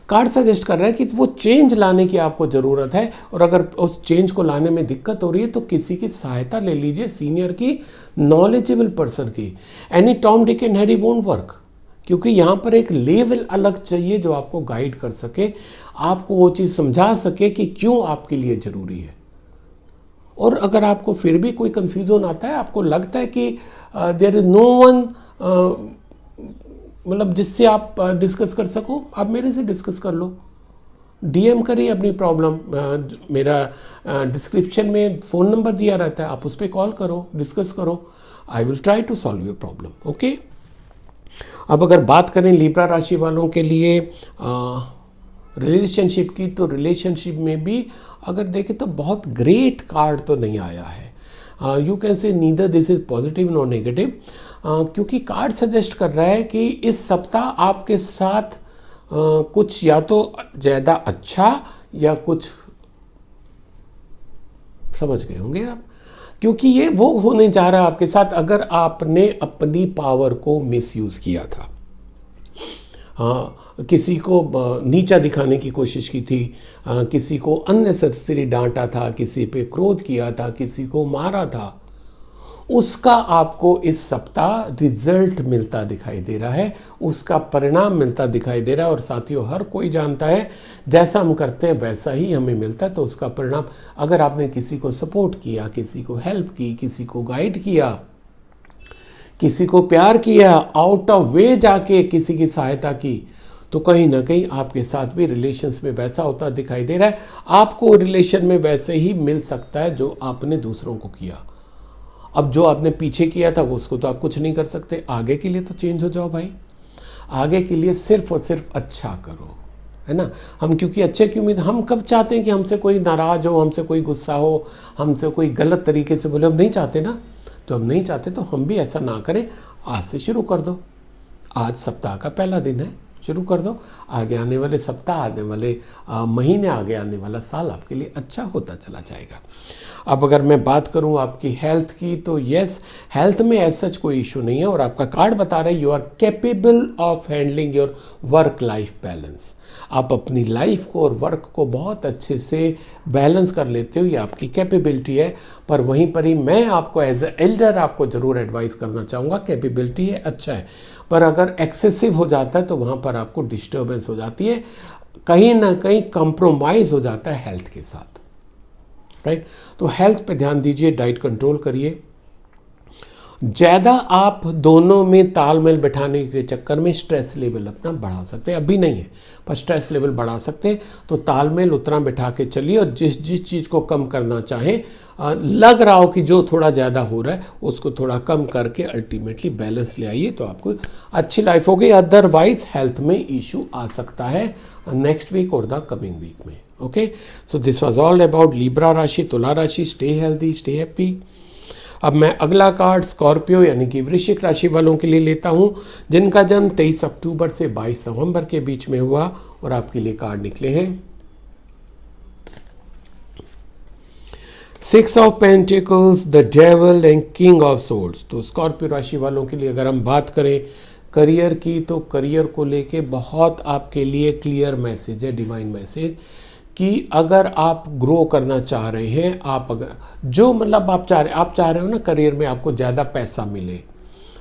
कार्ड सजेस्ट कर रहा है कि वो चेंज लाने की आपको ज़रूरत है, और अगर उस चेंज को लाने में दिक्कत हो रही है तो किसी की सहायता ले लीजिए, सीनियर की, नॉलेजेबल पर्सन की। Any Tom Dick and Harry won't work, क्योंकि यहाँ पर एक लेवल अलग चाहिए जो आपको गाइड कर सके, आपको वो चीज़ समझा सके कि क्यों आपके लिए ज़रूरी है। और अगर आपको फिर भी कोई कन्फ्यूज़न आता है, आपको लगता है कि देयर इज़ नो वन, मतलब जिससे आप डिस्कस कर सको, आप मेरे से डिस्कस कर लो, डीएम करिए अपनी प्रॉब्लम। मेरा डिस्क्रिप्शन में फ़ोन नंबर दिया रहता है, आप उस पर कॉल करो, डिस्कस करो, I will try to solve your problem, okay. अब अगर बात करें लीब्रा राशि वालों के लिए रिलेशनशिप की, तो रिलेशनशिप में भी अगर देखें तो बहुत ग्रेट कार्ड तो नहीं आया है। You can say neither this is positive nor negative, क्योंकि कार्ड सजेस्ट कर रहा है कि इस सप्ताह आपके साथ कुछ या तो ज़्यादा अच्छा या कुछ, समझ गए होंगे आप, क्योंकि ये वो होने जा रहा है आपके साथ अगर आपने अपनी पावर को मिसयूज़ किया था। किसी को नीचा दिखाने की कोशिश की थी, किसी को अननेसेसरी डांटा था, किसी पे क्रोध किया था, किसी को मारा था, उसका आपको इस सप्ताह रिजल्ट मिलता दिखाई दे रहा है, उसका परिणाम मिलता दिखाई दे रहा है। और साथियों, हर कोई जानता है जैसा हम करते हैं वैसा ही हमें मिलता है, तो उसका परिणाम, अगर आपने किसी को सपोर्ट किया, किसी को हेल्प की, किसी को गाइड किया, किसी को प्यार किया, आउट ऑफ वे जाके किसी की सहायता की, तो कहीं ना कहीं आपके साथ भी रिलेशंस में वैसा होता दिखाई दे रहा है। आपको रिलेशन में वैसे ही मिल सकता है जो आपने दूसरों को किया। अब जो आपने पीछे किया था उसको तो आप कुछ नहीं कर सकते, आगे के लिए तो चेंज हो जाओ भाई, आगे के लिए सिर्फ और सिर्फ अच्छा करो, है ना। हम क्योंकि अच्छे की उम्मीद, हम कब चाहते हैं कि हमसे कोई नाराज़ हो, हमसे कोई गुस्सा हो, हमसे कोई गलत तरीके से बोले, हम नहीं चाहते ना। तो हम नहीं चाहते तो हम भी ऐसा ना करें, आज से शुरू कर दो। आज सप्ताह का पहला दिन है, शुरू कर दो। आगे आने वाले सप्ताह, आने वाले महीने, आगे आने वाला साल आपके लिए अच्छा होता चला जाएगा। अब अगर मैं बात करूं आपकी हेल्थ की, तो यस, हेल्थ में एज सच कोई इशू नहीं है, और आपका कार्ड बता रहा है you are capable of handling your work life balance. आप अपनी लाइफ को और वर्क को बहुत अच्छे से बैलेंस कर लेते हो, ये आपकी कैपेबिलिटी है। पर वहीं पर ही मैं आपको एज ए एल्डर आपको ज़रूर एडवाइस करना चाहूँगा, कैपेबिलिटी है, अच्छा है, पर अगर एक्सेसिव हो जाता है तो वहाँ पर आपको डिस्टर्बेंस हो जाती है, कहीं ना कहीं कंप्रोमाइज़ हो जाता है हेल्थ के साथ, राइट। तो हेल्थ पे ध्यान दीजिए, डाइट कंट्रोल करिए। ज़्यादा आप दोनों में तालमेल बैठाने के चक्कर में स्ट्रेस लेवल अपना बढ़ा सकते हैं, अभी नहीं है पर स्ट्रेस लेवल बढ़ा सकते हैं। तो तालमेल उतना बैठा के चलिए, और जिस चीज़ को कम करना चाहें, लग रहा हो कि जो थोड़ा ज़्यादा हो रहा है उसको थोड़ा कम करके अल्टीमेटली बैलेंस ले आइए, तो आपको अच्छी लाइफ होगी। अदरवाइज हेल्थ में इशू आ सकता है नेक्स्ट वीक और द कमिंग वीक में। Okay, so this was all about Libra राशि, तुला राशि। Stay healthy, stay happy. अब मैं अगला कार्ड स्कॉर्पियो यानी कि वृश्चिक राशि वालों के लिए लेता हूं, जिनका जन्म 23 अक्टूबर से 22 नवंबर के बीच में हुआ, और आपके लिए कार्ड निकले हैं 6 of pentacles, the devil and king of swords. तो स्कॉर्पियो राशि वालों के लिए अगर हम बात करें करियर की, तो करियर को लेके बहुत आपके लिए क्लियर मैसेज है, डिवाइन मैसेज, कि अगर आप ग्रो करना चाह रहे हैं, आप अगर जो मतलब आप चाह रहे हो ना करियर में आपको ज़्यादा पैसा मिले,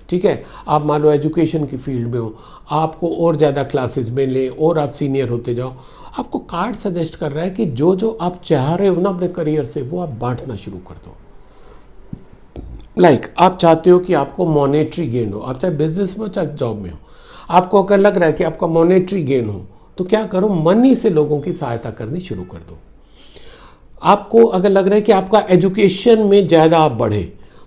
ठीक है, आप मान लो एजुकेशन की फील्ड में हो, आपको और ज़्यादा क्लासेस में ले और आप सीनियर होते जाओ, आपको कार्ड सजेस्ट कर रहा है कि जो जो आप चाह रहे हो ना अपने करियर से, वो आप बांटना शुरू कर दो। लाइक आप चाहते हो कि आपको मॉनेटरी गेन हो, आप चाहे बिजनेस में हो चाहे जॉब में हो, आपको अगर लग रहा है कि आपका मॉनेटरी गेन हो, तो क्या करो, मनी से लोगों की सहायता करनी शुरू कर दो। आपको अगर लग रहा है कि आपका एजुकेशन में ज़्यादा आप बढ़े,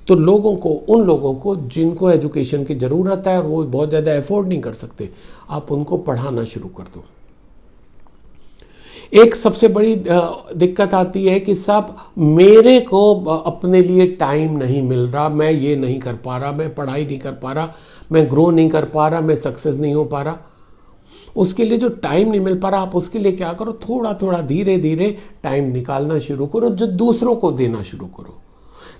तो उन लोगों को जिनको एजुकेशन की ज़रूरत है और वो बहुत ज़्यादा अफोर्ड नहीं कर सकते, आप उनको पढ़ाना शुरू कर दो। एक सबसे बड़ी दिक्कत आती है कि साहब मेरे को अपने लिए टाइम नहीं मिल रहा, मैं ये नहीं कर पा रहा, मैं पढ़ाई नहीं कर पा रहा, मैं ग्रो नहीं कर पा रहा, मैं सक्सेस नहीं हो पा रहा। उसके लिए जो टाइम नहीं मिल पा रहा, आप उसके लिए क्या करो, थोड़ा थोड़ा धीरे धीरे टाइम निकालना शुरू करो, जो दूसरों को देना शुरू करो।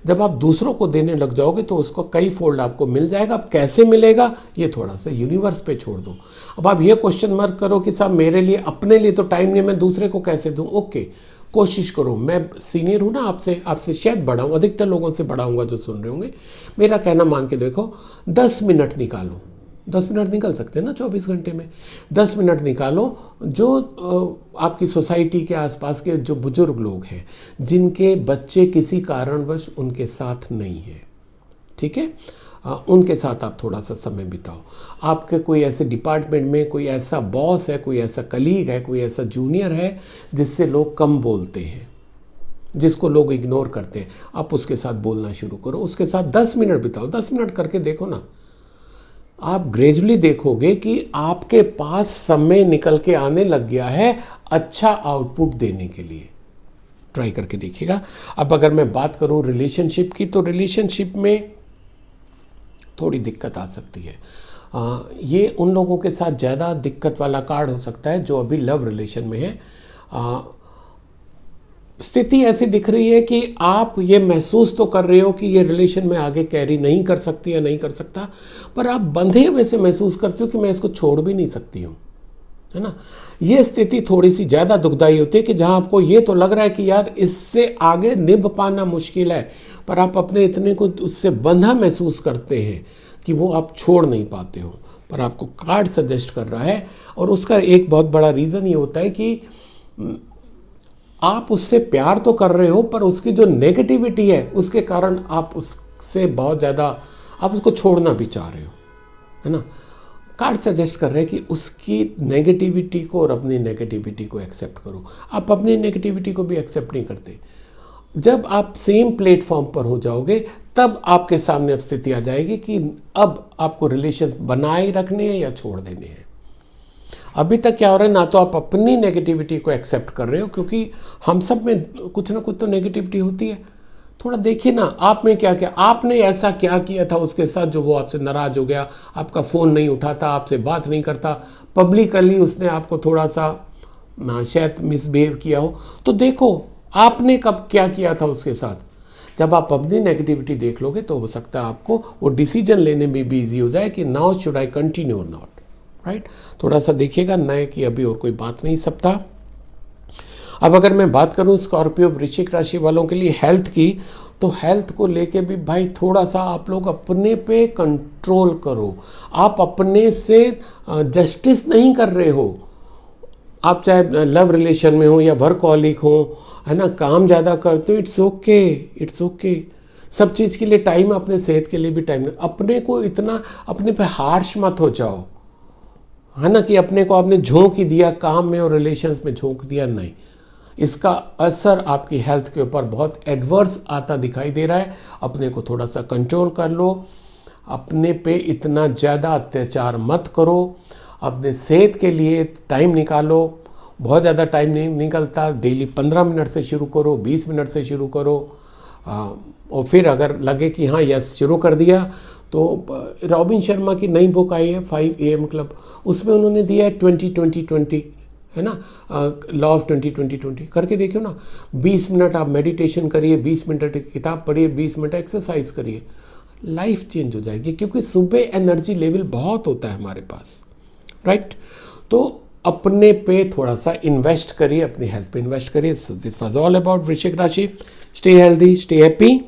जब आप दूसरों को देने लग जाओगे तो उसको कई फोल्ड आपको मिल जाएगा। अब कैसे मिलेगा ये थोड़ा सा यूनिवर्स पे छोड़ दो। अब आप ये क्वेश्चन मत करो कि साहब मेरे लिए, अपने लिए तो टाइम नहीं, मैं दूसरे को कैसे दूं। ओके, कोशिश करो, मैं सीनियर हूं ना आपसे शायद बड़ा हूं, अधिकतर लोगों से बड़ा हूँगा जो सुन रहे होंगे, मेरा कहना मान के देखो, 10 मिनट निकालो, 10 मिनट निकल सकते हैं ना 24 घंटे में, 10 मिनट निकालो, जो आपकी सोसाइटी के आसपास के जो बुजुर्ग लोग हैं, जिनके बच्चे किसी कारणवश उनके साथ नहीं है, ठीक है, उनके साथ आप थोड़ा सा समय बिताओ। आपके कोई ऐसे डिपार्टमेंट में कोई ऐसा बॉस है, कोई ऐसा कलीग है, कोई ऐसा जूनियर है जिससे लोग कम बोलते हैं, जिसको लोग इग्नोर करते हैं, आप उसके साथ बोलना शुरू करो, उसके साथ 10 मिनट बिताओ। 10 मिनट करके देखो ना, आप ग्रेजुअली देखोगे कि आपके पास समय निकल के आने लग गया है अच्छा आउटपुट देने के लिए। ट्राई करके देखिएगा। अब अगर मैं बात करूं रिलेशनशिप की, तो रिलेशनशिप में थोड़ी दिक्कत आ सकती है। ये उन लोगों के साथ ज़्यादा दिक्कत वाला कार्ड हो सकता है जो अभी लव रिलेशन में है। स्थिति ऐसी दिख रही है कि आप ये महसूस तो कर रहे हो कि ये रिलेशन में आगे कैरी नहीं कर सकती या नहीं कर सकता, पर आप बंधे हुए से महसूस करते हो कि मैं इसको छोड़ भी नहीं सकती हूँ, है ना। ये स्थिति थोड़ी सी ज़्यादा दुखदाई होती है कि जहाँ आपको ये तो लग रहा है कि यार इससे आगे निभ पाना मुश्किल है, पर आप अपने इतने को उससे बंधा महसूस करते हैं कि वो आप छोड़ नहीं पाते हो। पर आपको कार्ड सजेस्ट कर रहा है, और उसका एक बहुत बड़ा रीज़न ये होता है कि आप उससे प्यार तो कर रहे हो, पर उसकी जो नेगेटिविटी है उसके कारण आप उससे बहुत ज़्यादा, आप उसको छोड़ना भी चाह रहे हो, है ना। कार्ड सजेस्ट कर रहे हैं कि उसकी नेगेटिविटी को और अपनी नेगेटिविटी को एक्सेप्ट करो। आप अपनी नेगेटिविटी को भी एक्सेप्ट नहीं करते। जब आप सेम प्लेटफॉर्म पर हो जाओगे, तब आपके सामने अब स्थिति आ जाएगी कि अब आपको रिलेशन बनाए रखने हैं या छोड़ देने हैं। अभी तक क्या हो रहा है, ना तो आप अपनी नेगेटिविटी को एक्सेप्ट कर रहे हो, क्योंकि हम सब में कुछ ना कुछ तो नेगेटिविटी होती है, थोड़ा देखिए ना आप में क्या क्या, आपने ऐसा क्या किया था उसके साथ जो वो आपसे नाराज हो गया, आपका फ़ोन नहीं उठाता, आपसे बात नहीं करता, पब्लिकली उसने आपको थोड़ा सा शायद मिसबिहेव किया हो। तो देखो आपने कब क्या किया था उसके साथ। जब आप अपनी नेगेटिविटी देख लोगे तो हो सकता है आपको वो डिसीजन लेने में भी ईजी हो जाए कि नाउ शुड आई कंटिन्यू और नॉट, राइट। थोड़ा सा देखिएगा नए की अभी और कोई बात नहीं सप्ताह। अब अगर मैं बात करूं स्कॉर्पियो वृश्चिक राशि वालों के लिए हेल्थ की, तो हेल्थ को लेके भी भाई थोड़ा सा आप लोग अपने पे कंट्रोल करो। आप अपने से जस्टिस नहीं कर रहे हो। आप चाहे लव रिलेशन में हो या वर्कहॉलिक हो, है ना, काम ज़्यादा करते हो, इट्स ओके, इट्स ओके। सब चीज़ के लिए टाइम, अपने सेहत के लिए भी टाइम। अपने को इतना अपने पे हार्श मत हो जाओ, है ना, कि अपने को आपने झोंक ही दिया काम में और रिलेशंस में झोंक दिया, नहीं। इसका असर आपकी हेल्थ के ऊपर बहुत एडवर्स आता दिखाई दे रहा है। अपने को थोड़ा सा कंट्रोल कर लो, अपने पे इतना ज़्यादा अत्याचार मत करो, अपने सेहत के लिए टाइम निकालो। बहुत ज़्यादा टाइम नहीं निकलता, डेली 15 मिनट से शुरू करो, 20 मिनट से शुरू करो। और फिर अगर लगे कि हाँ यस शुरू कर दिया, तो रॉबिन शर्मा की नई बुक आई है 5 AM क्लब, उसमें उन्होंने दिया है 20-20-20, है ना, लॉ ऑफ 20-20-20 करके देखियो ना। 20 मिनट आप मेडिटेशन करिए, 20 मिनट की किताब पढ़िए, 20 मिनट एक्सरसाइज करिए, लाइफ चेंज हो जाएगी। क्योंकि सुबह एनर्जी लेवल बहुत होता है हमारे पास, राइट। तो अपने पे थोड़ा सा इन्वेस्ट करिए, अपनी हेल्थ पे इन्वेस्ट करिए। So this was all about वृश्चिक राशि। Stay healthy, stay happy.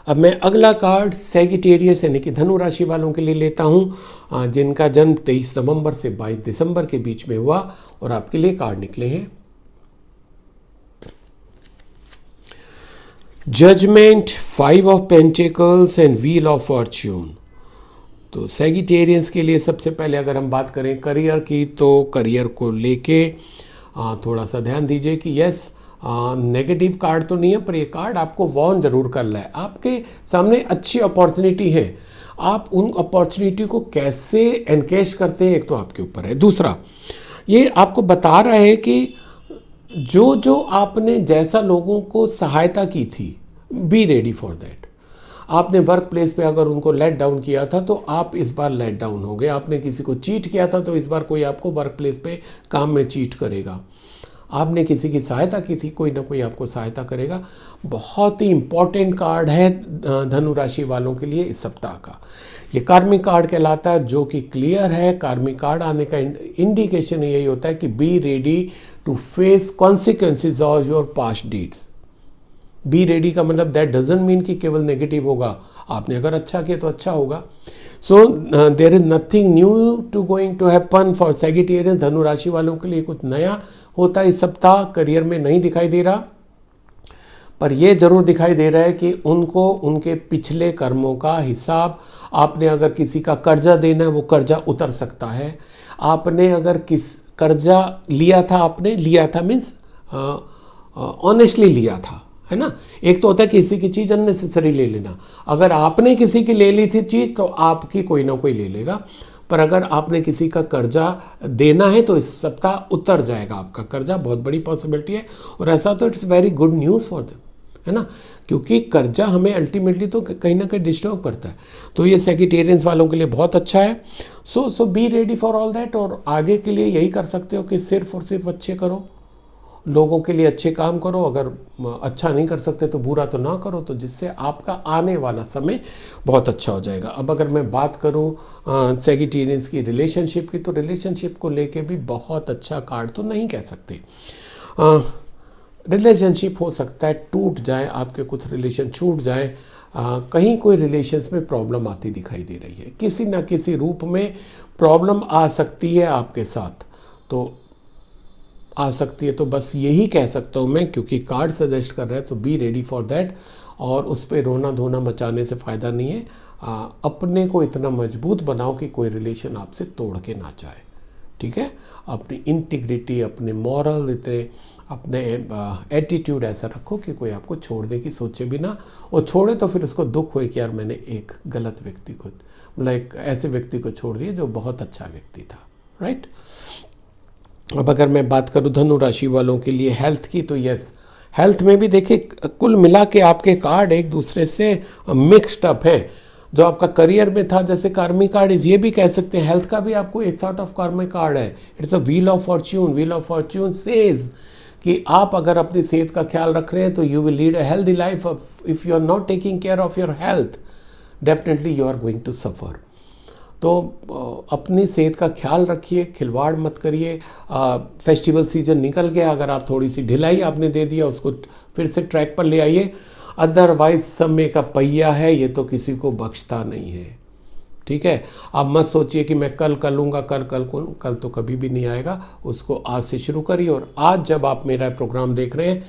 अब मैं अगला कार्ड सैगिटेरियस यानी कि धनु राशि वालों के लिए लेता हूं, जिनका जन्म 23 नवंबर से 22 दिसंबर के बीच में हुआ, और आपके लिए कार्ड निकले हैं judgement, 5 of pentacles and wheel of fortune. तो सैगिटेरियंस के लिए सबसे पहले अगर हम बात करें करियर की, तो करियर को लेके थोड़ा सा ध्यान दीजिए कि यस नेगेटिव कार्ड तो नहीं है, पर ये कार्ड आपको वार्न जरूर कर रहा है। आपके सामने अच्छी अपॉर्चुनिटी है, आप उन अपॉर्चुनिटी को कैसे एनकेश करते हैं एक तो आपके ऊपर है। दूसरा ये आपको बता रहा है कि जो जो आपने जैसा लोगों को सहायता की थी, बी रेडी फॉर दैट। आपने वर्क प्लेस पे अगर उनको लेट डाउन किया था तो आप इस बार लेट डाउन हो गए। आपने किसी को चीट किया था तो इस बार कोई आपको वर्क प्लेस पे काम में चीट करेगा। आपने किसी की सहायता की थी, कोई ना कोई आपको सहायता करेगा। बहुत ही इंपॉर्टेंट कार्ड है धनु राशि वालों के लिए इस सप्ताह का। ये कार्मिक कार्ड कहलाता है, जो कि क्लियर है। कार्मिक कार्ड आने का इंडिकेशन यही होता है कि be ready to face consequences of your past deeds. Be ready का मतलब दैट डजंट मीन कि केवल नेगेटिव होगा। आपने अगर अच्छा किया तो अच्छा होगा। So there is nothing new to going to happen for Sagittarius. धनु राशि वालों के लिए कुछ नया होता है इस सप्ताह करियर में नहीं दिखाई दे रहा, पर यह जरूर दिखाई दे रहा है कि उनको उनके पिछले कर्मों का हिसाब, आपने अगर किसी का कर्जा देना है वो कर्जा उतर सकता है। आपने अगर किस कर्जा लिया था, आपने लिया था मीन्स ऑनेस्टली लिया था, है ना। एक तो होता है किसी की चीज़ अननेसेसरी ले लेना। अगर आपने किसी की ले ली थी चीज़ तो आपकी कोई ना कोई ले लेगा, पर अगर आपने किसी का कर्जा देना है तो इस सप्ताह उतर जाएगा आपका कर्जा, बहुत बड़ी पॉसिबिलिटी है। और ऐसा तो it's very good news for them, है ना, क्योंकि कर्जा हमें अल्टीमेटली तो कहीं ना कहीं डिस्टर्ब करता है। तो ये सैगिटेरियंस वालों के लिए बहुत अच्छा है। So be ready for all that. और आगे के लिए यही कर सकते हो कि सिर्फ और सिर्फ अच्छे करो, लोगों के लिए अच्छे काम करो। अगर अच्छा नहीं कर सकते तो बुरा तो ना करो, तो जिससे आपका आने वाला समय बहुत अच्छा हो जाएगा। अब अगर मैं बात करूं सैगिटेरियंस की रिलेशनशिप की, तो रिलेशनशिप को लेके भी बहुत अच्छा कार्ड तो नहीं कह सकते। रिलेशनशिप हो सकता है टूट जाए, आपके कुछ रिलेशन छूट जाए, कहीं कोई रिलेशंस में प्रॉब्लम आती दिखाई दे रही है, किसी ना किसी रूप में प्रॉब्लम आ सकती है आपके साथ, तो आ सकती है। तो बस यही कह सकता हूँ मैं, क्योंकि कार्ड सजेस्ट कर रहा है, तो बी रेडी फॉर दैट। और उस पर रोना धोना मचाने से फ़ायदा नहीं है। अपने को इतना मजबूत बनाओ कि कोई रिलेशन आपसे तोड़ के ना जाए, ठीक है। अपनी इंटीग्रिटी, अपने मॉरल, इतने अपने एटीट्यूड ऐसा रखो कि कोई आपको छोड़ने की सोचे भी ना, और छोड़े तो फिर उसको दुख होए कि यार मैंने एक गलत व्यक्ति को, मतलब एक ऐसे व्यक्ति को छोड़ दिया जो बहुत अच्छा व्यक्ति था, राइट। अब अगर मैं बात करूं धनु राशि वालों के लिए हेल्थ की, तो यस, हेल्थ में भी देखिए कुल मिला के आपके कार्ड एक दूसरे से मिक्स्ड अप हैं। जो आपका करियर में था जैसे कार्मिक कार्ड, ये भी कह सकते हैं हेल्थ का भी आपको एक सॉर्ट ऑफ कार्मिक कार्ड है। It's a wheel of Fortune. Wheel of Fortune says कि आप अगर अपनी सेहत का ख्याल रख रहे हैं तो you will lead a healthy life. If you are not taking care of your health definitely you are going to suffer. तो अपनी सेहत का ख्याल रखिए, खिलवाड़ मत करिए। फेस्टिवल सीजन निकल गया, अगर आप थोड़ी सी ढिलाई आपने दे दिया उसको फिर से ट्रैक पर ले आइए। अदरवाइज समय का पहिया है, ये तो किसी को बख्शता नहीं है। ठीक है, आप मत सोचिए कि मैं कल कर लूँगा, कल तो कभी भी नहीं आएगा। उसको आज से शुरू करिए। और आज जब आप मेरा प्रोग्राम देख रहे हैं,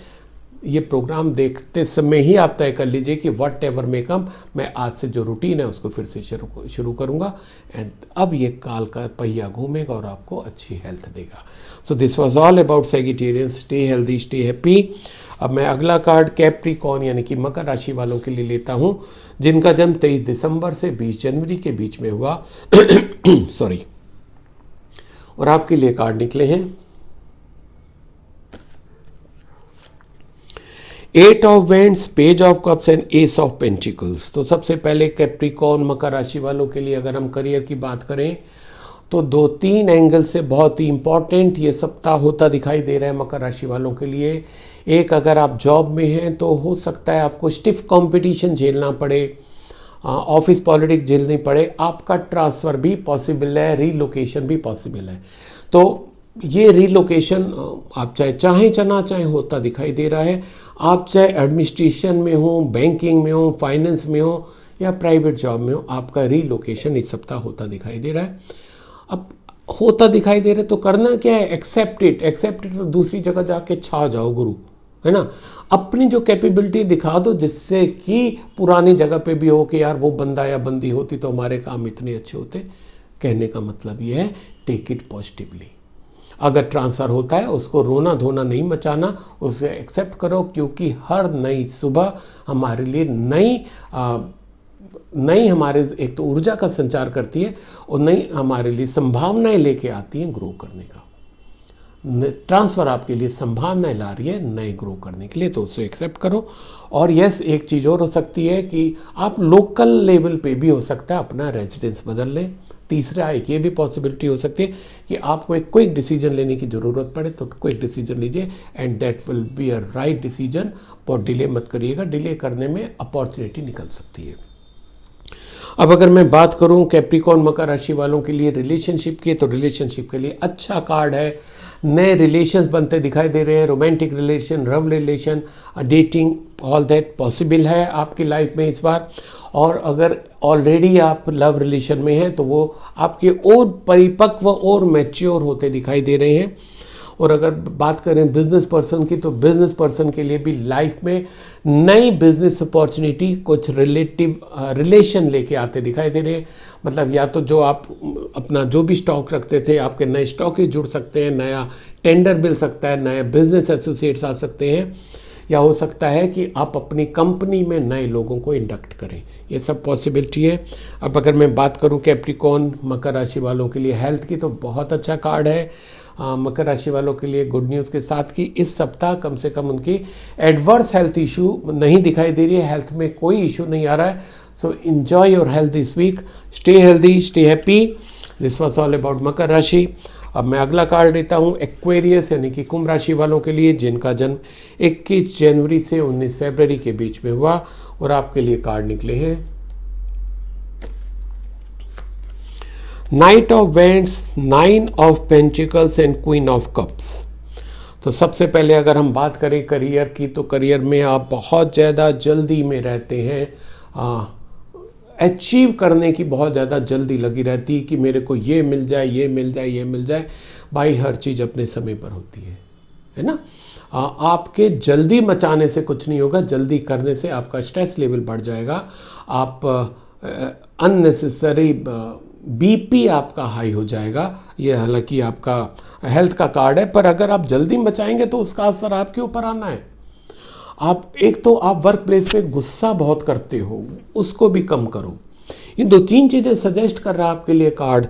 ये प्रोग्राम देखते समय ही आप तय कर लीजिए कि वट एवर मे कम, मैं आज से जो रूटीन है उसको फिर से शुरू करूँगा। एंड अब ये काल का पहिया घूमेगा और आपको अच्छी हेल्थ देगा। So this was all about Sagittarian. Stay healthy, stay happy. अब मैं अगला कार्ड कैप्रिकॉर्न यानी कि मकर राशि वालों के लिए लेता हूँ, जिनका जन्म 23 दिसंबर से 20 जनवरी के बीच में हुआ। सॉरी। और आपके लिए कार्ड निकले हैं 8 of vends, page of cups and S of pentacles. तो सबसे पहले कैप्रिकॉर्न मकर राशि वालों के लिए अगर हम करियर की बात करें तो 2-3 एंगल से बहुत ही इंपॉर्टेंट ये सप्ताह होता दिखाई दे रहा है मकर राशि वालों के लिए। एक, अगर आप जॉब में हैं तो हो सकता है आपको स्टिफ कंपटीशन झेलना पड़े, ऑफिस पॉलिटिक्स झेलनी पड़े, आपका ट्रांसफ़र भी पॉसिबल है, रीलोकेशन भी पॉसिबल है। तो ये रीलोकेशन आप चाहे चना चाहे होता दिखाई दे रहा है। आप चाहे एडमिनिस्ट्रेशन में हो, बैंकिंग में हो, फाइनेंस में हो या प्राइवेट जॉब में हो, आपका रीलोकेशन इस सप्ताह होता दिखाई दे रहा है। अब होता दिखाई दे रहा है तो करना क्या है, एक्सेप्ट इट। तो दूसरी जगह जाके छा जाओ गुरु, है ना। अपनी जो कैपेबिलिटी दिखा दो जिससे कि पुरानी जगह पे भी हो कि यार वो बंदा या बंदी होती तो हमारे काम इतने अच्छे होते। कहने का मतलब ये है टेक इट पॉजिटिवली। अगर ट्रांसफ़र होता है उसको रोना धोना नहीं मचाना, उसे एक्सेप्ट करो, क्योंकि हर नई सुबह हमारे लिए नई हमारे एक तो ऊर्जा का संचार करती है और नई हमारे लिए संभावनाएं लेके आती हैं ग्रो करने का। ट्रांसफ़र आपके लिए संभावनाएं ला रही है नए ग्रो करने के लिए, तो उसे एक्सेप्ट करो। और यस, एक चीज़ और हो सकती है कि आप लोकल लेवल पे भी हो सकता है अपना रेजिडेंस बदल लें। तीसरा एक ये भी पॉसिबिलिटी हो सकती है कि आपको एक क्विक डिसीजन लेने की ज़रूरत पड़े तो क्विक डिसीजन लीजिए and that will be a right decision. और डिले मत करिएगा, डिले करने में अपॉर्चुनिटी निकल सकती है। अब अगर मैं बात करूं कैप्रिकॉर्न मकर राशि वालों के लिए रिलेशनशिप की, तो रिलेशनशिप के लिए अच्छा कार्ड है। नए रिलेशंस बनते दिखाई दे रहे हैं, romantic relation, love relation, dating, all that possible है आपकी लाइफ में इस बार। और अगर ऑलरेडी आप लव रिलेशन में हैं तो वो आपके और परिपक्व और मैच्योर होते दिखाई दे रहे हैं। और अगर बात करें बिजनेस पर्सन की, तो बिजनेस पर्सन के लिए भी लाइफ में नई बिजनेस अपॉर्चुनिटी कुछ रिलेशन लेके आते दिखाई दे रहे हैं। मतलब या तो जो आप अपना जो भी स्टॉक रखते थे, आपके नए स्टॉक ही जुड़ सकते हैं, नया टेंडर मिल सकता है, नए बिजनेस एसोसिएट्स आ सकते हैं, या हो सकता है कि आप अपनी कंपनी में नए लोगों को इंडक्ट करें। ये सब पॉसिबिलिटी है। अब अगर मैं बात करूं कैप्रिकॉर्न मकर राशि वालों के लिए हेल्थ की, तो बहुत अच्छा कार्ड है मकर राशि वालों के लिए। गुड न्यूज़ के साथ कि इस सप्ताह कम से कम उनकी एडवर्स हेल्थ इशू नहीं दिखाई दे रही है, हेल्थ में कोई इशू नहीं आ रहा है। So enjoy your health this week, stay healthy, stay happy. This was all about मकर राशि। अब मैं अगला कार्ड लेता हूँ एक्वेरियस यानी कि कुंभ राशि वालों के लिए, जिनका जन्म 21 जनवरी से 19 फरवरी के बीच में हुआ। और आपके लिए कार्ड निकले हैं night of vends, 9 of pentacles and queen of cups. तो सबसे पहले अगर हम बात करें करियर की, तो करियर में आप बहुत ज़्यादा जल्दी में रहते हैं, अचीव करने की बहुत ज़्यादा जल्दी लगी रहती है कि मेरे को ये मिल जाए, ये मिल जाए, ये मिल जाए। भाई हर चीज़ अपने समय पर होती है ना। आपके जल्दी मचाने से कुछ नहीं होगा, जल्दी करने से आपका स्ट्रेस लेवल बढ़ जाएगा, आप अननेसेसरी बीपी आपका हाई हो जाएगा। ये हालांकि आपका हेल्थ का कार्ड है, पर अगर आप जल्दी मचाएंगे तो उसका असर आपके ऊपर आना है। आप एक तो आप वर्क प्लेस पे गुस्सा बहुत करते हो, उसको भी कम करो। ये 2-3 चीज़ें सजेस्ट कर रहा है आपके लिए कार्ड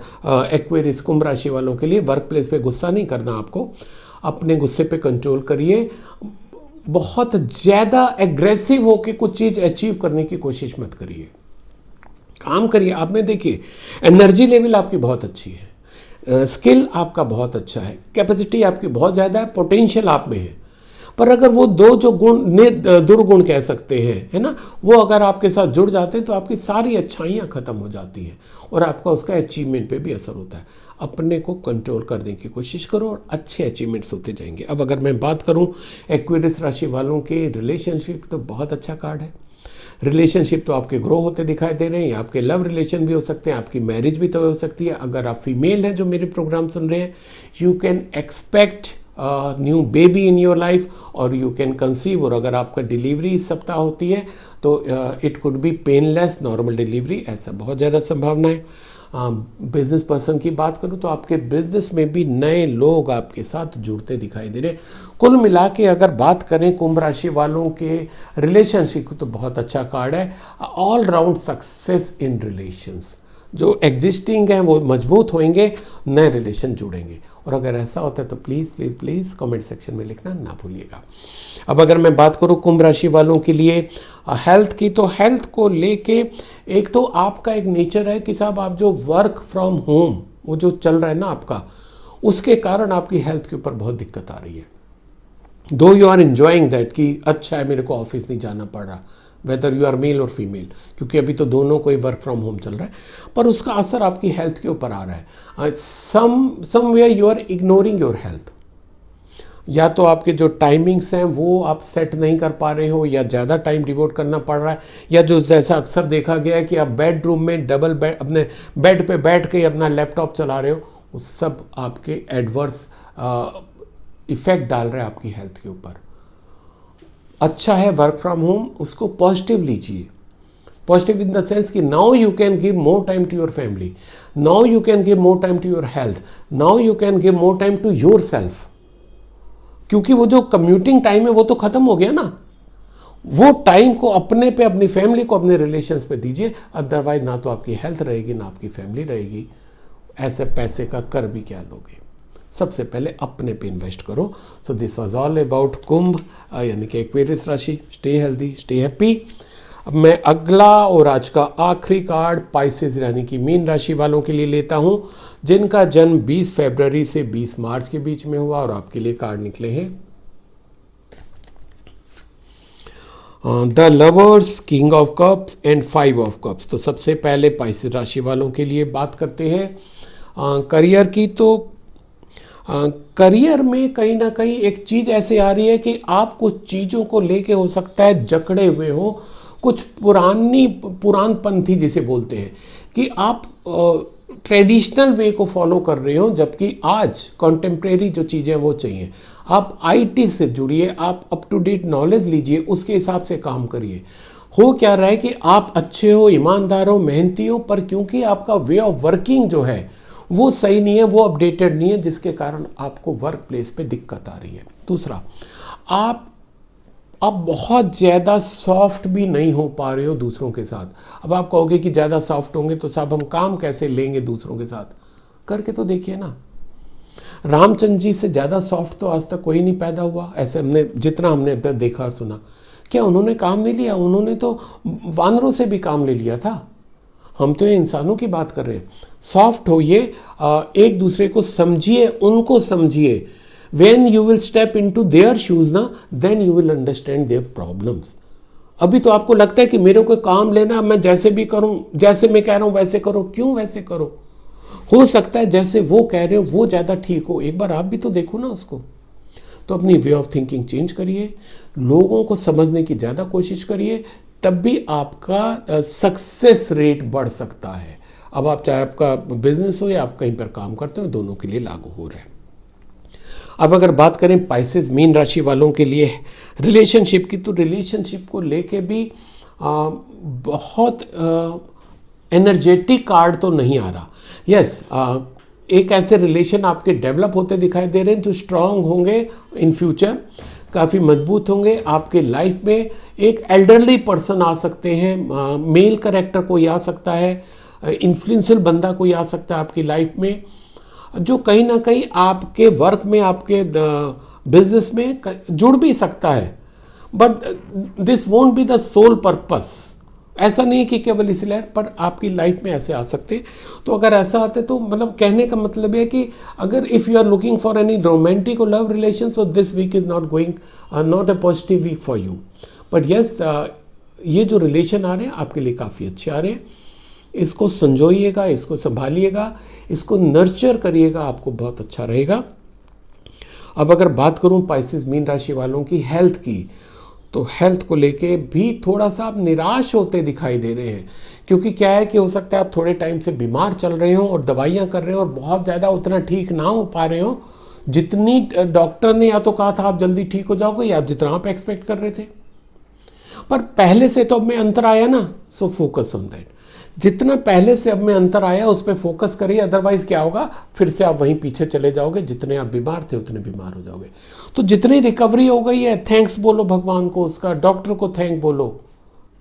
एक्वेरियस कुंभ राशि वालों के लिए। वर्क प्लेस पे गुस्सा नहीं करना आपको, अपने गुस्से पे कंट्रोल करिए। बहुत ज़्यादा एग्रेसिव होकर कुछ चीज़ अचीव करने की कोशिश मत करिए। काम करिए। आपने देखिए एनर्जी लेवल आपकी बहुत अच्छी है, स्किल आपका बहुत अच्छा है, कैपेसिटी आपकी बहुत ज़्यादा है, पोटेंशियल आप में है। पर अगर वो दो जो गुण दुर्गुण कह सकते हैं, है ना, वो अगर आपके साथ जुड़ जाते हैं तो आपकी सारी अच्छाइयाँ खत्म हो जाती हैं और आपका उसका अचीवमेंट पे भी असर होता है। अपने को कंट्रोल करने की कोशिश करो और अच्छे अचीवमेंट्स होते जाएंगे। अब अगर मैं बात करूं एक्वेरियस राशि वालों के रिलेशनशिप, तो बहुत अच्छा कार्ड है। रिलेशनशिप तो आपके ग्रो होते दिखाई दे रहे हैं। आपके लव रिलेशन भी हो सकते हैं, आपकी मैरिज भी तो हो सकती है। अगर आप फीमेल हैं जो मेरे प्रोग्राम सुन रहे हैं, you can expect new baby in your life और यू कैन कंसीव। और अगर आपका डिलीवरी इस सप्ताह होती है तो it could be painless normal delivery, ऐसा बहुत ज़्यादा संभावना है। बिजनेस पर्सन की बात करूं तो आपके बिजनेस में भी नए लोग आपके साथ जुड़ते दिखाई दे रहे हैं। कुल मिला के अगर बात करें कुंभ राशि वालों के रिलेशनशिप तो बहुत अच्छा कार्ड है। All round success in relations, जो एग्जिस्टिंग हैं वो मजबूत होंगे, नए रिलेशन जुड़ेंगे। और अगर ऐसा होता है तो please please please comment section में लिखना ना भूलिएगा। अब अगर मैं बात करूं कुंभ राशि वालों के लिए हेल्थ की, तो हेल्थ को लेके एक तो आपका एक नेचर है कि साहब आप जो वर्क फ्रॉम होम वो जो चल रहा है ना आपका, उसके कारण आपकी हेल्थ के ऊपर बहुत दिक्कत आ रही है। दो यू आर एंजॉइंग दैट कि अच्छा है मेरे को ऑफिस नहीं जाना पड़ रहा, वेदर यू आर मेल और फीमेल, क्योंकि अभी तो दोनों को ही वर्क फ्रॉम होम चल रहा है, पर उसका असर आपकी हेल्थ के ऊपर आ रहा है। Somewhere you are ignoring your health. या तो आपके जो टाइमिंग्स हैं वो आप सेट नहीं कर पा रहे हो, या ज़्यादा टाइम डिवोट करना पड़ रहा है, या जो जैसा अक्सर देखा गया है कि आप बेडरूम में डबल बेड अपने बेड पे बैठ के अपना लैपटॉप चला रहे हो, वो सब आपके एडवर्स इफेक्ट डाल रहे हैं आपकी हेल्थ के ऊपर। अच्छा है वर्क फ्रॉम होम, उसको पॉजिटिव लीजिए। पॉजिटिव इन द सेंस कि now you can give more time to your family, now you can give more time to your health, now you can give more time to yourself. क्योंकि वो जो commuting time है वो तो खत्म हो गया ना, वो टाइम को अपने पे, अपनी फैमिली को, अपने रिलेशंस पे दीजिए। अदरवाइज ना तो आपकी हेल्थ रहेगी ना आपकी फैमिली रहेगी। ऐसे पैसे का कर भी क्या लोगे? सबसे पहले अपने पे इन्वेस्ट करो। So this was all about कुंभ यानी कि एक्वेरियस राशि। Stay healthy, stay happy. अब मैं अगला और आज का आखिरी कार्ड पाइसेस यानी कि मीन राशि वालों के लिए लेता हूं, जिनका जन्म 20 फरवरी से 20 मार्च के बीच में हुआ। और आपके लिए कार्ड निकले हैं the lovers, king of cups and 5 of cups. तो सबसे पहले पाइसेस राशि वालों के लिए बात करते हैं करियर की। तो करियर में कहीं ना कहीं एक चीज़ ऐसे आ रही है कि आप कुछ चीज़ों को लेके हो सकता है जकड़े हुए हो, कुछ पुरानपंथी जिसे बोलते हैं कि आप ट्रेडिशनल वे को फॉलो कर रहे हो, जबकि आज कॉन्टेम्प्रेरी जो चीज़ें वो चाहिए। आप आईटी से जुड़िए, आप अप टू डेट नॉलेज लीजिए, उसके हिसाब से काम करिए। हो क्या रहा है कि आप अच्छे हो, ईमानदार हो, मेहनती हो, पर क्योंकि आपका वे ऑफ वर्किंग जो है वो सही नहीं है, वो अपडेटेड नहीं है, जिसके कारण आपको वर्क प्लेस पे दिक्कत आ रही है। दूसरा, आप बहुत ज़्यादा सॉफ्ट भी नहीं हो पा रहे हो दूसरों के साथ। अब आप कहोगे कि ज़्यादा सॉफ्ट होंगे तो साहब हम काम कैसे लेंगे दूसरों के साथ? करके तो देखिए ना। रामचंद्र जी से ज़्यादा सॉफ्ट तो आज तक कोई नहीं पैदा हुआ, ऐसे जितना हमने अब तक देखा और सुना। क्या उन्होंने काम नहीं लिया? उन्होंने तो वानरों से भी काम ले लिया था। हम तो ये इंसानों की बात कर रहे हैं। सॉफ्ट होइए, एक दूसरे को समझिए, उनको समझिए। When you will step into their shoes ना, then you will understand their problems। अभी तो आपको लगता है कि मेरे को काम लेना, मैं जैसे भी करूं, जैसे मैं कह रहा हूं वैसे करो। क्यों वैसे करो? हो सकता है जैसे वो कह रहे हो वो ज़्यादा ठीक हो, एक बार आप भी तो देखो ना उसको। तो अपनी वे ऑफ थिंकिंग चेंज करिए, लोगों को समझने की ज़्यादा कोशिश करिए, तब भी आपका सक्सेस रेट बढ़ सकता है। अब आप चाहे आपका बिजनेस हो या आप कहीं पर काम करते हो, दोनों के लिए लागू हो रहा है। अब अगर बात करें पाइसेस मीन राशि वालों के लिए रिलेशनशिप की, तो रिलेशनशिप को लेके भी बहुत एनर्जेटिक कार्ड तो नहीं आ रहा। यस, एक ऐसे रिलेशन आपके डेवलप होते दिखाई दे रहे हैं जो स्ट्रांग होंगे इन फ्यूचर, काफ़ी मजबूत होंगे। आपके लाइफ में एक एल्डरली पर्सन आ सकते हैं, मेल कैरेक्टर कोई आ सकता है, इन्फ्लुएंशियल बंदा कोई आ सकता है आपकी लाइफ में, जो कहीं ना कहीं आपके वर्क में, आपके बिजनेस में जुड़ भी सकता है। But this won't be the sole purpose. ऐसा नहीं है कि केवल इसलिए, पर आपकी लाइफ में ऐसे आ सकते हैं। तो अगर ऐसा आते तो मतलब कहने का मतलब है कि अगर if you are looking for any romantic और love relation, so this week is not going, not a positive week for you. But yes, ये जो रिलेशन आ रहे हैं आपके लिए काफ़ी अच्छे आ रहे हैं। इसको संजोइएगा, इसको संभालिएगा, इसको नर्चर करिएगा, आपको बहुत अच्छा रहेगा। अब अगर बात करूं पाइसेस मीन राशि वालों की हेल्थ की, तो हेल्थ को लेके भी थोड़ा सा आप निराश होते दिखाई दे रहे हैं। क्योंकि क्या है कि हो सकता है आप थोड़े टाइम से बीमार चल रहे हो और दवाइयाँ कर रहे हो और बहुत ज़्यादा उतना ठीक ना हो पा रहे हो जितनी डॉक्टर ने या तो कहा था आप जल्दी ठीक हो जाओगे, या आप जितना आप एक्सपेक्ट कर रहे थे। पर पहले से तो अब में अंतर आया ना, सो फोकस ऑन दैट। जितना पहले से अब में अंतर आया उस पर फोकस करिए, अदरवाइज क्या होगा, फिर से आप वहीं पीछे चले जाओगे, जितने आप बीमार थे उतने बीमार हो जाओगे। तो जितनी रिकवरी हो गई है, थैंक्स बोलो भगवान को, उसका डॉक्टर को थैंक बोलो,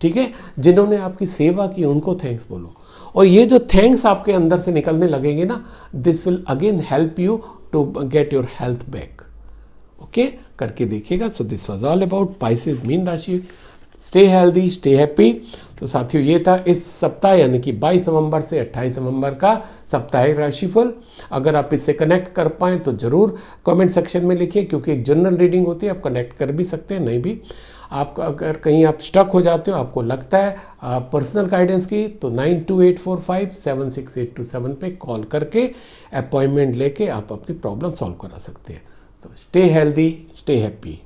ठीक है, जिन्होंने आपकी सेवा की उनको थैंक्स बोलो। और ये जो थैंक्स आपके अंदर से निकलने लगेंगे ना, this will again help you to get your health back. Okay, करके देखिएगा। So this was all about Pisces मीन राशि। Stay healthy, stay happy. तो साथियों, ये था इस सप्ताह यानी कि 22 नवंबर से 28 नवंबर का साप्ताहिक राशिफल। अगर आप इससे कनेक्ट कर पाएँ तो ज़रूर कमेंट सेक्शन में लिखिए, क्योंकि एक जनरल रीडिंग होती है, आप कनेक्ट कर भी सकते हैं, नहीं भी। आप अगर कहीं आप स्टक हो जाते हो, आपको लगता है पर्सनल गाइडेंस की, तो 9284576827 पे कॉल करके अपॉइंटमेंट लेके आप अपनी प्रॉब्लम सॉल्व करा सकते हैं। तो स्टे हेल्दी, स्टे हैप्पी।